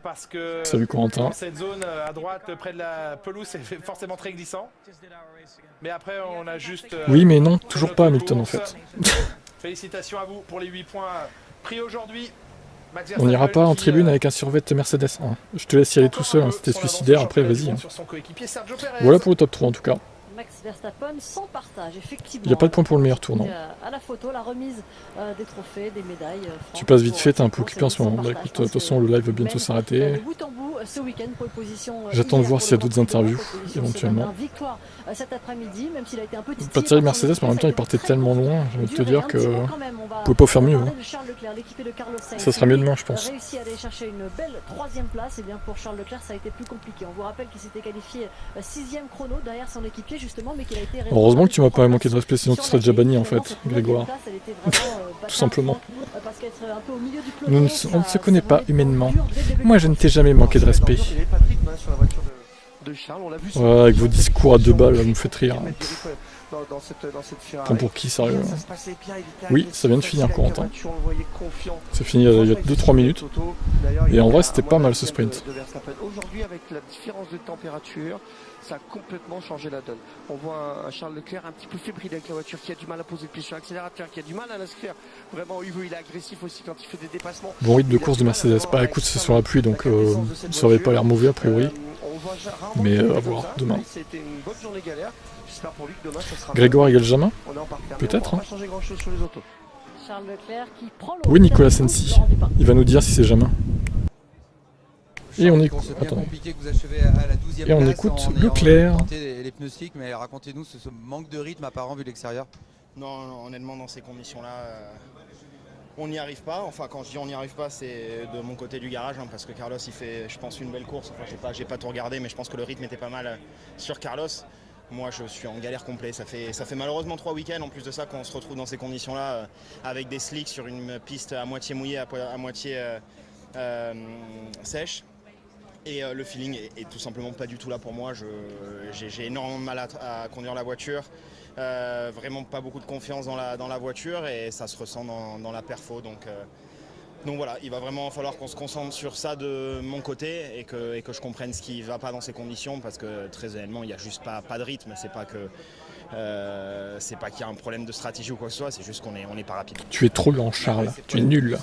Parce que salut Corentin. Cette zone à droite près de la pelouse c'est forcément très glissant. Mais après on a juste oui mais non, toujours pas Hamilton en fait. Félicitations à vous pour les 8 points pris aujourd'hui. On n'ira pas en tribune avec un survêt Mercedes. Hein. Je te laisse y aller tout seul, hein. C'était suicidaire, après vas-y. Hein. Voilà pour le top 3 en tout cas. Max Verstappen sans partage, effectivement. Il n'y a pas de point pour le meilleur tour, non. À la photo, la remise des trophées, des médailles. Tu passes vite fait, t'es un peu occupé en ce moment. Bah écoute, de toute façon, le live va bientôt s'arrêter. J'attends de voir s'il y a d'autres interviews, éventuellement. Pas terrible Mercedes, mais en même temps, il partait tellement loin. J'ai envie de te dire que vous pouvez pas faire mieux. Hein. Ça sera mieux demain, je pense. Réussi à aller chercher une belle 3e place. Et bien pour Charles Leclerc, ça a été plus compliqué. On vous rappelle qu'il s'était qualifié 6e chrono derrière son équipier. Justement, mais qu'il a été heureusement que tu m'as pas manqué de respect, sinon tu serais déjà banni en fait, Grégoire. Tout simplement. On ne se connaît pas humainement. Moi je ne t'ai jamais manqué de respect. Ouais, avec vos discours à 2 balles, vous me faites rire. Prends pour qui, sérieux? Oui, ça vient de finir, Corentin. C'est fini il y a 2-3 minutes. Et en vrai, c'était pas mal ce sprint. Aujourd'hui, avec la différence de température, ça a complètement changé la donne. On voit un Charles Leclerc un petit peu fébrile avec la voiture, qui a du mal à poser le pied sur l'accélérateur, qui a du mal à l'inscrire. Vraiment, il est agressif aussi quand il fait des dépassements. Bon rythme de course de Mercedes. Bah écoute, c'est sur la pluie, donc ça n'aurait pas l'air mauvais a priori. Mais à voir demain. Grégoire égale Jamin? Peut-être. Hein. Oui, Nicolas Sensi. Il va nous dire si c'est Jamin. Et on écoute. Attendez. Et on écoute Leclerc. Les pneus slick, mais racontez-nous ce manque de rythme apparent vu de l'extérieur. Non, honnêtement, dans ces conditions-là, on n'y arrive pas. Enfin, quand je dis on n'y arrive pas, c'est de mon côté du garage, hein, parce que Carlos, il fait, je pense, une belle course. Enfin, j'ai pas tout regardé, mais je pense que le rythme était pas mal sur Carlos. Moi, je suis en galère complet. Ça fait malheureusement 3 week-ends en plus de ça qu'on se retrouve dans ces conditions-là, avec des slicks sur une piste à moitié mouillée, à moitié sèche. Et le feeling est tout simplement pas du tout là pour moi. J'ai énormément de mal à conduire la voiture. Vraiment pas beaucoup de confiance dans la voiture et ça se ressent dans la perfo. Donc voilà, il va vraiment falloir qu'on se concentre sur ça de mon côté et que je comprenne ce qui ne va pas dans ces conditions, parce que très honnêtement, il n'y a juste pas de rythme. C'est pas qu'il y a un problème de stratégie ou quoi que ce soit, c'est juste qu'on n'est pas rapide. Tu es trop lent, Charles, tu es nul.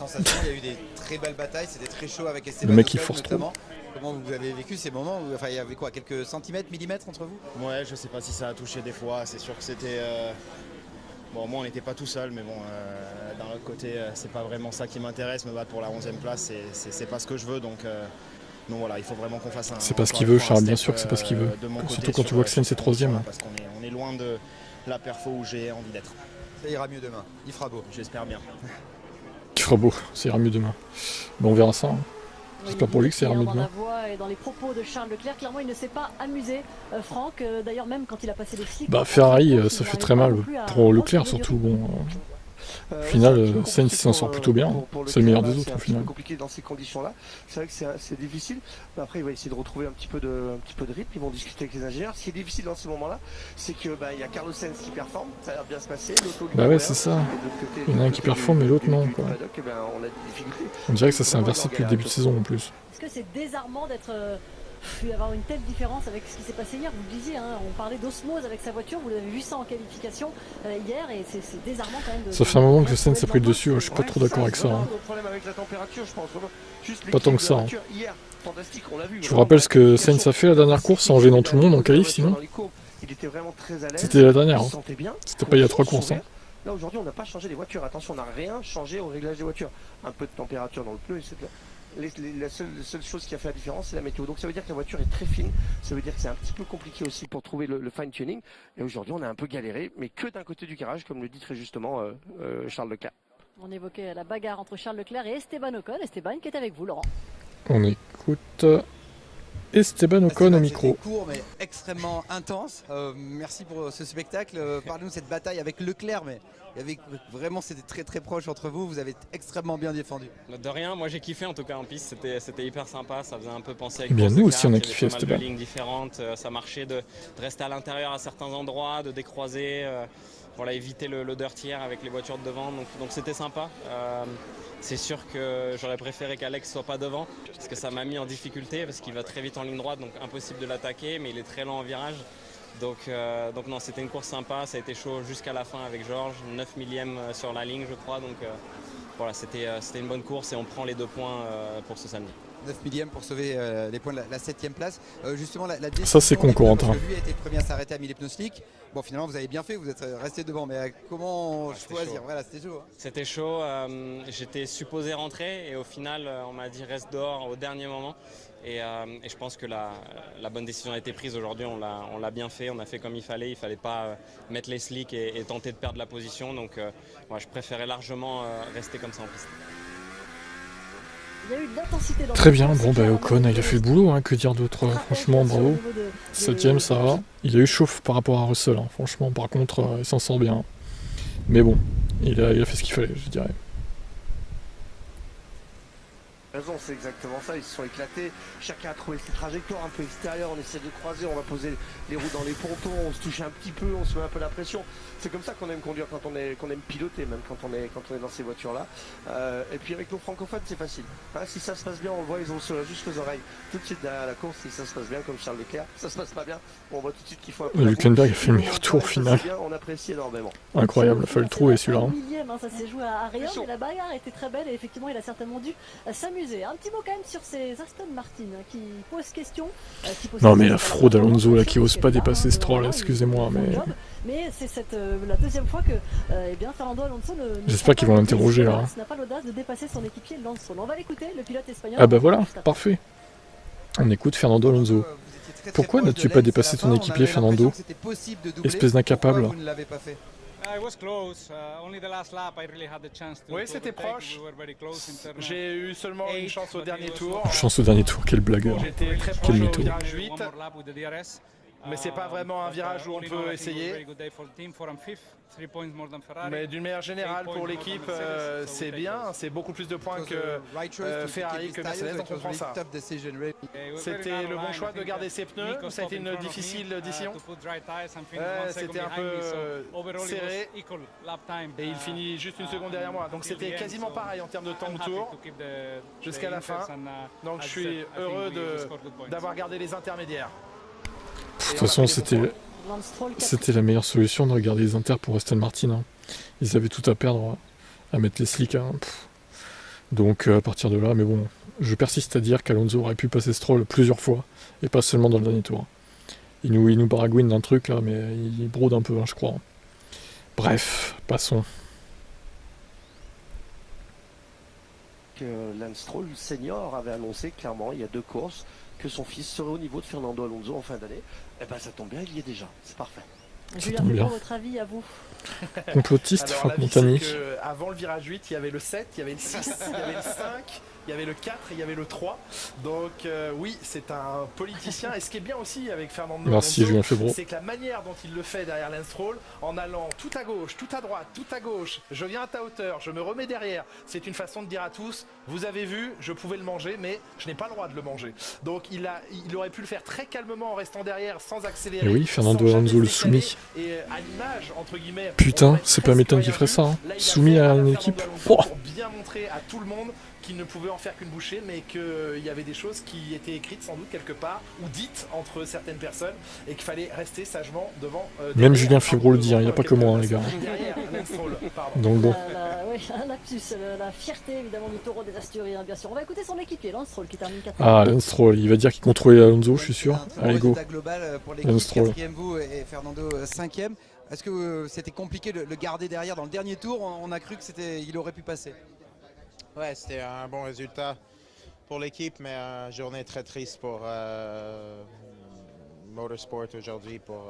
Il y a eu des très belles batailles, c'était très chaud avec Esteban. Le mec il force trop. Comment vous avez vécu ces moments où, enfin, il y avait quoi, quelques centimètres, millimètres entre vous? Ouais, je sais pas si ça a touché des fois, c'est sûr que c'était... Bon, moi on n'était pas tout seul, mais bon, d'un autre côté, c'est pas vraiment ça qui m'intéresse, me battre pour la 11e place, c'est pas ce que je veux, donc voilà, il faut vraiment qu'on fasse un... C'est pas ce qu'il veut, Charles, bien sûr que c'est pas ce qu'il veut. Surtout quand tu vois que c'est troisième. Parce qu'on est loin de la perfo où j'ai envie d'être. Ça ira mieux demain, il fera beau. J'espère bien. Il fera beau, ça ira mieux demain. Bon, on verra ça. Hein. J'espère pour lui que ça ira mieux demain. Dans la voix et dans les propos de Charles Leclerc, clairement il ne s'est pas amusé, Franck. D'ailleurs même quand il a passé les flics... Bah Ferrari, ça fait très mal pour Leclerc surtout. Bon, Au final, Sainz s'en sort plutôt bien. C'est le meilleur des autres au final. C'est compliqué dans ces conditions-là. C'est vrai que c'est difficile. Mais après, il va essayer de retrouver un petit peu de rythme. Ils vont discuter avec les ingénieurs. Ce qui est difficile dans ces moments-là, c'est que il y a Carlos Sainz qui performe. Ça a l'air bien se passer. Bah ouais, c'est ça. Il y en a un qui performe, mais l'autre non, quoi. On dirait que ça s'est inversé depuis le début de saison en plus. Est-ce que c'est désarmant d'avoir une telle différence avec ce qui s'est passé hier? Vous le disiez, hein, on parlait d'osmose avec sa voiture, vous avez vu ça en qualification hier, et c'est désarmant quand même. Ça fait un moment que Sainz a pris le dessus, je suis pas trop d'accord avec ça. Hein. Pas tant que ça. Hein. Je vous rappelle ce que Sainz a fait la dernière course en gênant tout le monde en qualif, sinon. C'était la dernière, hein. C'était pas il y a 3 courses. Hein. Là aujourd'hui on n'a pas changé les voitures, attention on n'a rien changé au réglage des voitures. Un peu de température dans le pneu, la seule chose qui a fait la différence c'est la météo. Donc ça veut dire que la voiture est très fine, ça veut dire que c'est un petit peu compliqué aussi pour trouver le fine tuning. Et aujourd'hui on a un peu galéré, mais que d'un côté du garage, comme le dit très justement Charles Leclerc. On évoquait la bagarre entre Charles Leclerc et Esteban Ocon. Esteban qui est avec vous, Laurent. On écoute Esteban Ocon au micro. C'était court mais extrêmement intense. Merci pour ce spectacle. Parlez-nous de cette bataille avec Leclerc, mais vraiment c'était très très proche entre vous. Vous avez extrêmement bien défendu. De rien, moi j'ai kiffé en tout cas en piste. C'était hyper sympa. Ça faisait un peu penser à bien nous aussi on a kiffé Esteban. De lignes différentes. Ça marchait de rester à l'intérieur à certains endroits, de décroiser. Voilà, éviter le dirty air avec les voitures de devant, donc c'était sympa. C'est sûr que j'aurais préféré qu'Alex soit pas devant, parce que ça m'a mis en difficulté, parce qu'il va très vite en ligne droite, donc impossible de l'attaquer, mais il est très lent en virage. Donc non, c'était une course sympa, ça a été chaud jusqu'à la fin avec Georges, 9 millièmes sur la ligne je crois, donc voilà, c'était une bonne course et on prend les 2 points pour ce samedi. 9 millièmes pour sauver les points de la 7ème place. Justement, ça c'est con Corentin. Lui a été le premier à s'arrêter à Mille pneus slick. Bon, finalement vous avez bien fait, vous êtes resté devant, mais comment choisir chaud. Voilà, c'était chaud. Hein. C'était chaud, j'étais supposé rentrer et au final on m'a dit reste dehors au dernier moment. Et je pense que la bonne décision a été prise aujourd'hui, on l'a bien fait, on a fait comme il fallait pas mettre les slicks et tenter de perdre la position. Donc je préférais largement rester comme ça en piste. Il y a eu de l'intensité dans très bien, bon Ocon il a fait le boulot, hein, que dire d'autre, franchement bravo. 7ème ça va, il a eu chauffe par rapport à Russell, hein. Franchement par contre il s'en sort bien. Mais bon, il a fait ce qu'il fallait je dirais. Raison, c'est exactement ça, ils se sont éclatés, chacun a trouvé ses trajectoires un peu extérieures, on essaie de croiser, on va poser les roues dans les pontons, on se touche un petit peu, on se met un peu la pression. C'est comme ça qu'on aime conduire, qu'on aime piloter même quand on est dans ces voitures-là. Et puis avec nos francophones c'est facile. Hein, si ça se passe bien, on le voit, ils ont juste les oreilles tout de suite derrière la course. Si ça se passe bien comme Charles Leclerc, ça se passe pas bien, on voit tout de suite qu'il faut un peu. Hülkenberg a fait le meilleur tour au final. On apprécie énormément. Incroyable, il a fallu le trouver celui-là. Hein, ça s'est joué à rien, mais la bagarre était très belle et effectivement il a certainement dû s'amuser. Un petit mot quand même sur ces Aston Martin qui posent question. Non mais la fraude Alonso là qui ose pas dépasser Stroll, excusez-moi mais c'est la deuxième fois que Fernando Alonso j'espère qu'ils vont l'interroger là. N'a pas l'audace de dépasser son équipier Lance Stroll. On va l'écouter, le pilote espagnol. Ah bah voilà, parfait. On écoute Fernando Alonso. Pourquoi n'as-tu pas dépassé ton équipier Fernando? Espèce d'incapable. Oui, c'était proche. J'ai eu seulement une chance au dernier tour. Chance au dernier tour, quel blagueur. J'étais très proche au virage 8. Mais c'est pas vraiment un virage où on peut essayer. Mais d'une manière générale pour l'équipe, c'est bien. C'est beaucoup plus de points que Ferrari, que Mercedes, donc on comprend ça. C'était le bon choix de garder ses pneus. Ça a été une difficile décision. C'était un peu serré. Et il finit juste une seconde derrière moi. Donc c'était quasiment pareil en termes de temps de tour jusqu'à la fin. Donc je suis heureux d'avoir gardé les intermédiaires. De toute façon, c'était la meilleure solution de regarder les inters pour Aston Martin. Hein. Ils avaient tout à perdre à mettre les slicks. Hein. Donc à partir de là, mais bon, je persiste à dire qu'Alonso aurait pu passer Stroll plusieurs fois et pas seulement dans le dernier tour. Il nous baragouine d'un truc là, mais il brode un peu, hein, je crois. Bref, passons. Lance Stroll senior avait annoncé clairement il y a 2 courses que son fils serait au niveau de Fernando Alonso en fin d'année. Et ben ça tombe bien, il y est déjà, c'est parfait. Julien Febvre, votre avis à vous? Complotiste, Franck Montagny. Avant le virage 8, il y avait le 7, il y avait le 6, il y avait le 5. il y avait le 4 et il y avait le 3. Donc oui, c'est un politicien. Et ce qui est bien aussi avec Fernando Alonso, c'est que la manière dont il le fait derrière Lance Stroll, en allant tout à gauche, tout à droite, tout à gauche, je viens à ta hauteur, je me remets derrière, c'est une façon de dire à tous, vous avez vu, je pouvais le manger, mais je n'ai pas le droit de le manger. Donc il aurait pu le faire très calmement en restant derrière, sans accélérer. Et oui, Fernando Alonso le soumis. Et à l'image, entre guillemets, putain, c'est pas Hamilton qui ferait ça, hein. Soumis à une équipe. Pour bien montrer à tout le monde qu'il ne pouvait en faire qu'une bouchée, mais qu'il y avait des choses qui étaient écrites sans doute quelque part, ou dites entre certaines personnes, et qu'il fallait rester sagement devant... Même Julien Fibro le dit, il n'y a pas que moi, les gars. Donc bon. Oui, un lapsus, la fierté évidemment du taureau des Asturiens, bien sûr. On va écouter son équipier, Lance Stroll, qui termine 4e. Ah, Lance Stroll, il va dire qu'il contrôlait Alonso, je suis sûr. Allez, go. Lance Stroll. 4e vous et Fernando 5e. Est-ce que c'était compliqué de le garder derrière dans le dernier tour? On a cru qu'il aurait pu passer. Ouais, c'était un bon résultat pour l'équipe, mais une journée très triste pour Motorsport aujourd'hui. Pour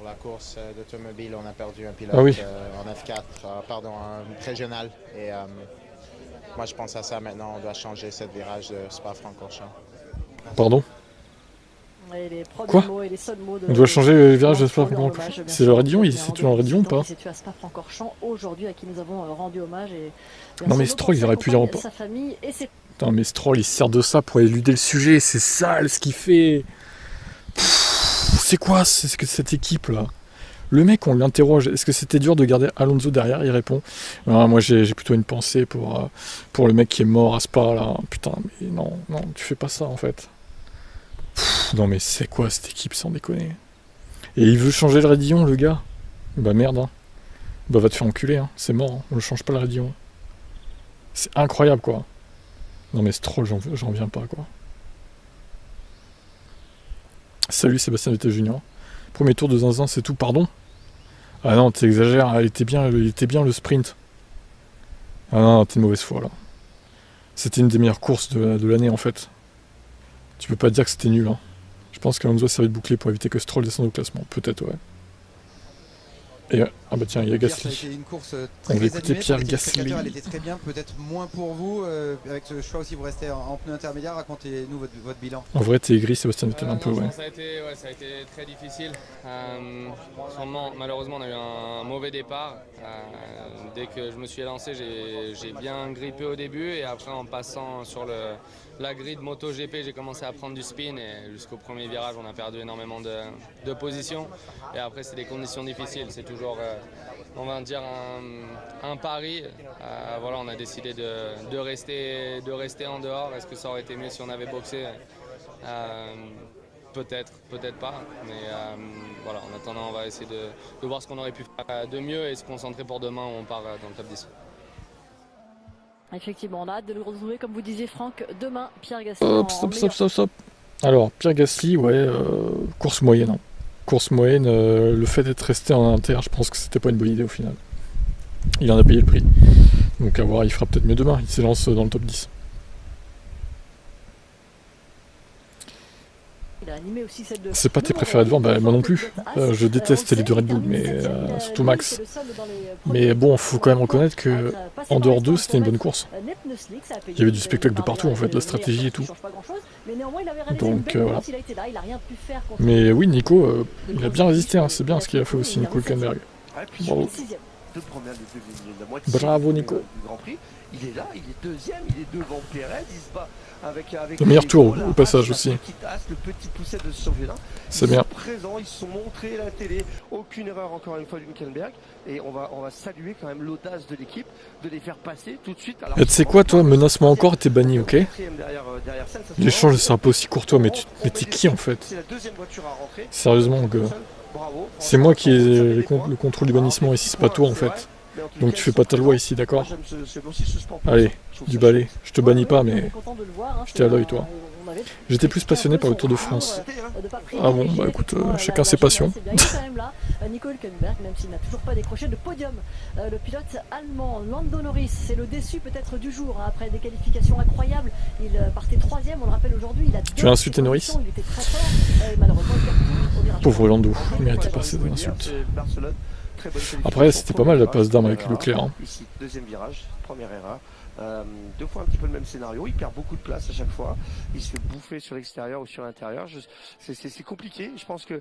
la course d'automobile, on a perdu un pilote en F4, un régional. Et moi, je pense à ça maintenant. On doit changer ce virage de Spa-Francorchamps. Pardon? Quoi? On doit changer le virage de Spa-Francorchamps. C'est le Radion, c'est toujours le Radion ou pas? C'est à Spa-Francorchamps aujourd'hui à qui nous avons rendu hommage. Non mais Stroll, il aurait pu dire en pas. Non mais Stroll, il se sert de ça pour éluder le sujet. C'est sale ce qu'il fait. C'est quoi cette équipe là? Le mec, on l'interroge. Est-ce que c'était dur de garder Alonso derrière? Il répond. Moi, j'ai plutôt une pensée pour le mec qui est mort à Spa là. Putain, mais non, tu fais pas ça en fait. Non mais c'est quoi cette équipe sans déconner? Et il veut changer le Radillon, le gars? Bah merde, hein. Bah va te faire enculer, hein. C'est mort, hein. On ne change pas le Radillon. C'est incroyable quoi. Non mais Stroll, j'en viens pas quoi. Salut Sébastien Vettel Junior. Premier tour de Zinzin, c'est tout, pardon? Ah non, t'exagères, il était bien le sprint. Ah non, t'es une mauvaise foi là. C'était une des meilleures courses de l'année en fait. Tu peux pas dire que c'était nul. Hein. Je pense qu'Alonso servait de bouclier pour éviter que Stroll descende au classement. Peut-être, ouais. Et ah bah tiens, il y a Gasly. On va écouter Pierre Gasly. Elle était très bien, peut-être moins pour vous. Avec ce choix aussi, vous restez en pneu intermédiaire. Racontez-nous votre bilan. En vrai, t'es aigri, Sébastien Vettel un peu, ouais. Ça a été très difficile. Malheureusement, on a eu un mauvais départ. Dès que je me suis lancé, j'ai bien grippé au début. Et après, en passant sur la grille de MotoGP, j'ai commencé à prendre du spin. Et jusqu'au premier virage, on a perdu énormément de positions. Et après, c'est des conditions difficiles. C'est toujours, on va dire, un pari. Voilà, on a décidé de rester en dehors. Est-ce que ça aurait été mieux si on avait boxé? Peut-être pas. Mais voilà, en attendant, on va essayer de voir ce qu'on aurait pu faire de mieux et se concentrer pour demain où on part dans le top 10. Effectivement, on a hâte de le retrouver, comme vous disiez Franck, demain, Pierre Gasly. Stop. Alors, Pierre Gasly, ouais, course moyenne. Hein. Course moyenne, le fait d'être resté en inter, je pense que c'était pas une bonne idée au final. Il en a payé le prix. Donc à voir, il fera peut-être mieux demain, il s'élance dans le top 10. C'est pas tes préférés devant, bah moi non plus. Je déteste les deux Red Bull, mais surtout Max. Mais bon, faut quand même reconnaître que en dehors d'eux, c'était une bonne course. Il y avait du spectacle de partout en fait, de la stratégie et tout. Donc voilà. Mais oui, Nico, il a bien résisté, hein. C'est bien ce qu'il a fait aussi, Nico Hülkenberg. Bravo. Bravo Nico. Il est là, il est deuxième, il est devant Pérez, il se bat avec le meilleur tour au passage aussi. Le petit pousset de surgelin. C'est bien. Présents, ils se sont montrés à la télé, aucune erreur encore une fois d'Hülkenberg. Et on va saluer quand même l'audace de l'équipe, de les faire passer tout de suite. Et tu sais quoi, toi, menace-moi encore et t'es banni, ok? L'échange sera pas aussi courtois, mais t'es qui en fait? Sérieusement, gars. C'est moi qui ai le contrôle du bannissement ici, c'est pas toi en fait. Donc tu fais pas ta loi ici, d'accord? Allez, du balai. Je te bannis pas, mais j'étais à l'œil, toi. J'étais plus passionné par le Tour de France. Ah bon, bah écoute, chacun ses passions. Nico Hülkenberg, même s'il n'a toujours pas décroché de podium. Le pilote allemand, Lando Norris, c'est le déçu peut-être du jour. Après des qualifications incroyables, il partait 3ème, on le rappelle aujourd'hui. Tu as insulté Norris? Il était très fort, et malheureusement il perd tout au virage. Pauvre Lando, il méritait pas ces insultes. Après, c'était pas mal la passe d'armes avec Leclerc. Hein. Ici, deuxième virage, première erreur. 2 fois un petit peu le même scénario, il perd beaucoup de place à chaque fois, il se fait bouffer sur l'extérieur ou sur l'intérieur, c'est compliqué, je pense qu'il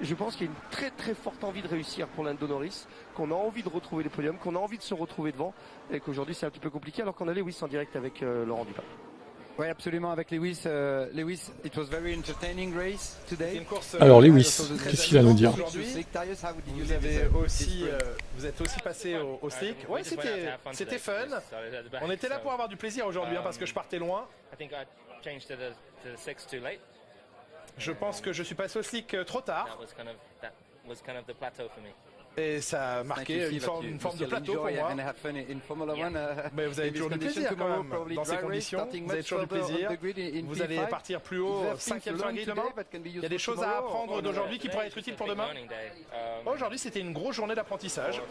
y a une très très forte envie de réussir pour Lando Norris, qu'on a envie de retrouver les podiums, qu'on a envie de se retrouver devant, et qu'aujourd'hui c'est un petit peu compliqué alors qu'on a Lewis en direct avec Laurent Dupin. Oui, absolument, avec Lewis. Lewis, it was very entertaining race today. Alors Lewis, qu'est-ce qu'il a à nous dire? Vous êtes aussi passé au slick. Oui, c'était fun. On était là pour avoir du plaisir aujourd'hui parce que je partais loin. Je pense que je suis passé au slick trop tard. Et ça a marqué une forme de plateau pour moi. Mais vous avez toujours du plaisir quand même. Dans ces conditions, vous avez toujours du plaisir. Vous allez partir plus haut, 5e sur la grille demain. Il y a des choses à apprendre d'aujourd'hui qui pourraient être utiles pour demain. Aujourd'hui, c'était une grosse journée d'apprentissage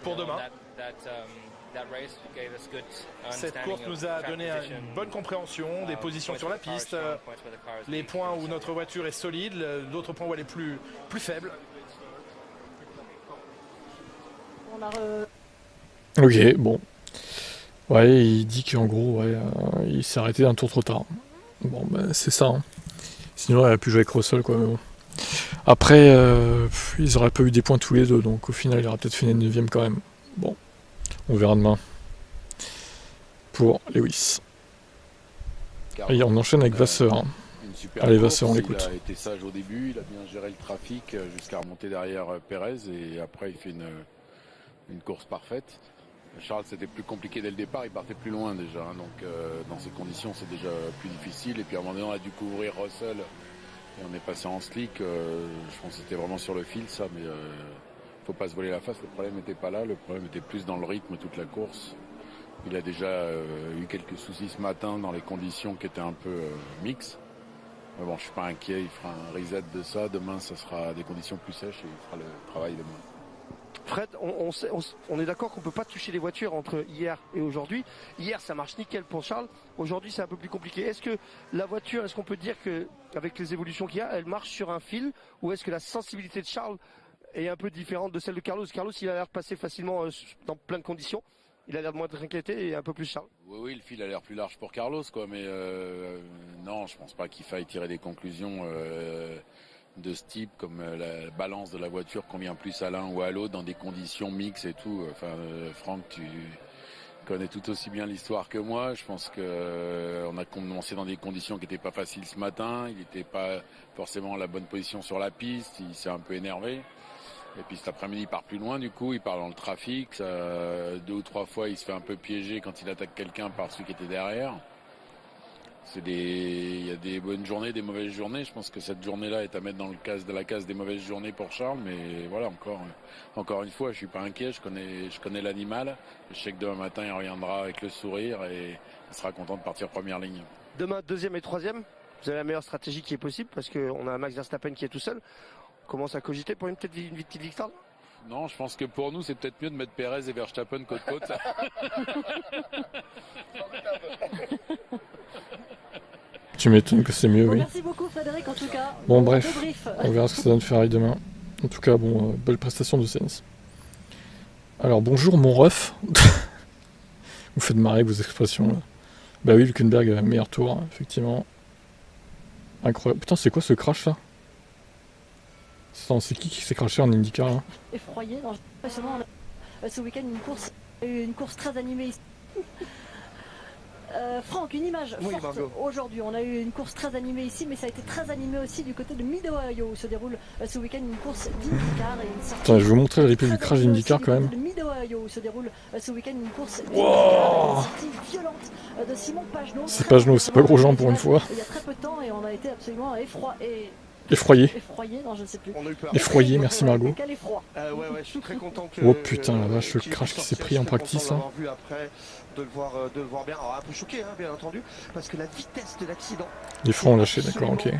pour demain. Cette course nous a donné une bonne compréhension des positions sur la piste, les points où notre voiture est solide, d'autres points où elle est plus faible. Ok, bon. Ouais, il dit qu'en gros, ouais, il s'est arrêté un tour trop tard. Bon, ben c'est ça. Hein. Sinon, il aurait pu jouer avec Russell, quoi. Mais bon. Après, ils auraient pas eu des points tous les deux, donc au final, il aurait peut-être fini 9ème quand même. Bon, on verra demain. Pour Lewis. Et on enchaîne avec Vasseur. Hein. Allez, Vasseur, on l'écoute. Il a été sage au début, il a bien géré le trafic jusqu'à remonter derrière Pérez, et après, il fait une course parfaite. Charles, c'était plus compliqué dès le départ, il partait plus loin déjà, hein, donc dans ces conditions c'est déjà plus difficile, et puis à un moment donné on a dû couvrir Russell et on est passé en slick, je pense que c'était vraiment sur le fil ça, mais faut pas se voiler la face, le problème n'était pas là, le problème était plus dans le rythme toute la course. Il a déjà eu quelques soucis ce matin dans les conditions qui étaient un peu mixtes, mais bon je suis pas inquiet, il fera un reset de ça, demain ça sera des conditions plus sèches et il fera le travail demain. Fred, on est d'accord qu'on ne peut pas toucher les voitures entre hier et aujourd'hui. Hier, ça marche nickel pour Charles. Aujourd'hui, c'est un peu plus compliqué. Est-ce que la voiture, est-ce qu'on peut dire qu'avec les évolutions qu'il y a, elle marche sur un fil? Ou est-ce que la sensibilité de Charles est un peu différente de celle de Carlos? Carlos, il a l'air de passer facilement dans plein de conditions. Il a l'air de moins être inquiété et un peu plus Charles. Oui, le fil a l'air plus large pour Carlos, quoi. Mais non, je pense pas qu'il faille tirer des conclusions de ce type, comme la balance de la voiture convient plus à l'un ou à l'autre dans des conditions mixtes et tout. Enfin, Franck, tu connais tout aussi bien l'histoire que moi. Je pense que on a commencé dans des conditions qui n'étaient pas faciles ce matin. Il n'était pas forcément à la bonne position sur la piste. Il s'est un peu énervé. Et puis cet après-midi, il part plus loin. Du coup, il part dans le trafic. 2 ou 3 fois, il se fait un peu piéger quand il attaque quelqu'un par celui qui était derrière. Il y a des bonnes journées, des mauvaises journées. Je pense que cette journée-là est à mettre dans la case des mauvaises journées pour Charles. Mais voilà, encore une fois, je suis pas inquiet. Je connais l'animal. Je sais que demain matin, il reviendra avec le sourire et il sera content de partir première ligne. Demain, 2e et 3e, vous avez la meilleure stratégie qui est possible parce qu'on a un Max Verstappen qui est tout seul. On commence à cogiter pour une petite victoire. Non, je pense que pour nous, c'est peut-être mieux de mettre Pérez et Verstappen côte-côte. Tu m'étonnes que c'est mieux, oui. Merci beaucoup Frédéric en tout cas. Bon bref, on verra ce que ça donne Ferrari demain. En tout cas, bon, belle prestation de Sainz. Alors bonjour mon ref. Vous faites marrer vos expressions là. Bah oui, Hülkenberg, meilleur tour, hein, effectivement. Incroyable. Putain, c'est quoi ce crash là? C'est qui s'est crashé en IndyCar là? Effroyé, impressionnant. Ce week-end, une course très animée ici. Franck, une image forte aujourd'hui. On a eu une course très animée ici, mais ça a été très animé aussi du côté de Mid-Ohio où se déroule ce week-end une course d'IndyCar. Attends, je vais vous montrer le replay du crash d'IndyCar quand même. De Mid-Ohio où se déroule ce week-end une course d'IndyCar. Une sortie violente de Simon Pagenaud. C'est Pagenaud, c'est pas Grosjean pour une fois. Il y a très peu de temps et on a été absolument effroyé. Effroyé, non, je ne sais plus. Effroyé, merci Margot. Quel effroi. Ouais, je suis très content que. Oh putain, la vache, le crash qui s'est pris en practice. Hein. Vu après, de le voir bien. Alors un peu choqué, hein, bien entendu, parce que la vitesse de l'accident. Les freins ont lâché, d'accord, ok. Dingue.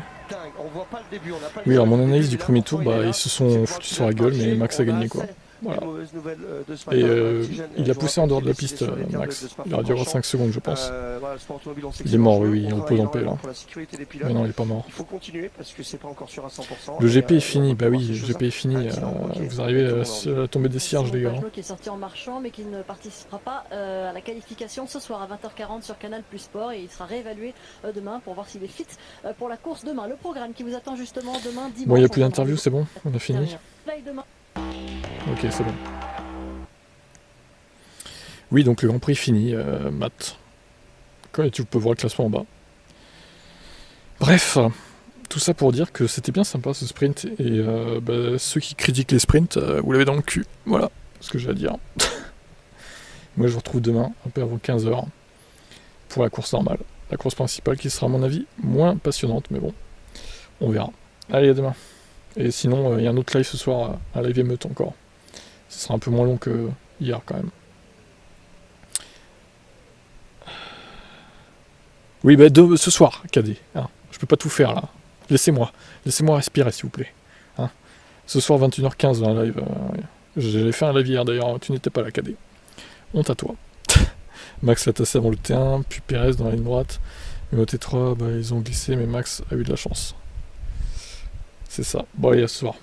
On voit pas le début, on n'a pas. Oui, alors mon analyse du premier tour, bah ils se sont foutus sur la gueule, mais Max a gagné quoi. Voilà. Mauvaise nouvelle de ce Et il a poussé en dehors de la piste, Max. Il aurait dû avoir 5 secondes, je pense. Il est mort, oui, on peut domper là. Mais non, il est pas mort. Il faut continuer parce que c'est pas encore sûr à 100%. Le GP est fini, bah oui, le GP est fini. Vous arrivez à la tombée des cierges, les gars. Qui est sorti en marchant, mais qui ne participera pas à la qualification ce soir à 20h40 sur Canal Plus Sport, et il sera réévalué demain pour voir s'il est fit pour la course demain. Le programme qui vous attend justement demain dimanche. Bon, il n'y a plus d'interview, c'est bon, on a fini. Ok, c'est bon. Oui, donc le Grand Prix fini, Matt. Quand tu peux voir le classement en bas. Bref, tout ça pour dire que c'était bien sympa ce sprint, et ceux qui critiquent les sprints, vous l'avez dans le cul. Voilà ce que j'ai à dire. Moi je vous retrouve demain, un peu avant 15h, pour la course normale. La course principale qui sera à mon avis moins passionnante, mais bon, on verra. Allez, à demain. Et sinon, il y a un autre live ce soir, un live émeute encore. Ce sera un peu moins long que hier quand même. Oui, ce soir, KD. Hein. Je peux pas tout faire là. Laissez-moi respirer s'il vous plaît. Hein. Ce soir 21h15 un live. J'avais fait un live hier d'ailleurs, tu n'étais pas là, KD. Honte à toi. Max l'a tassé avant le T1, puis Pérez dans la ligne droite. Mais au T3, ils ont glissé, mais Max a eu de la chance. C'est ça. Bon, allez, à ce soir.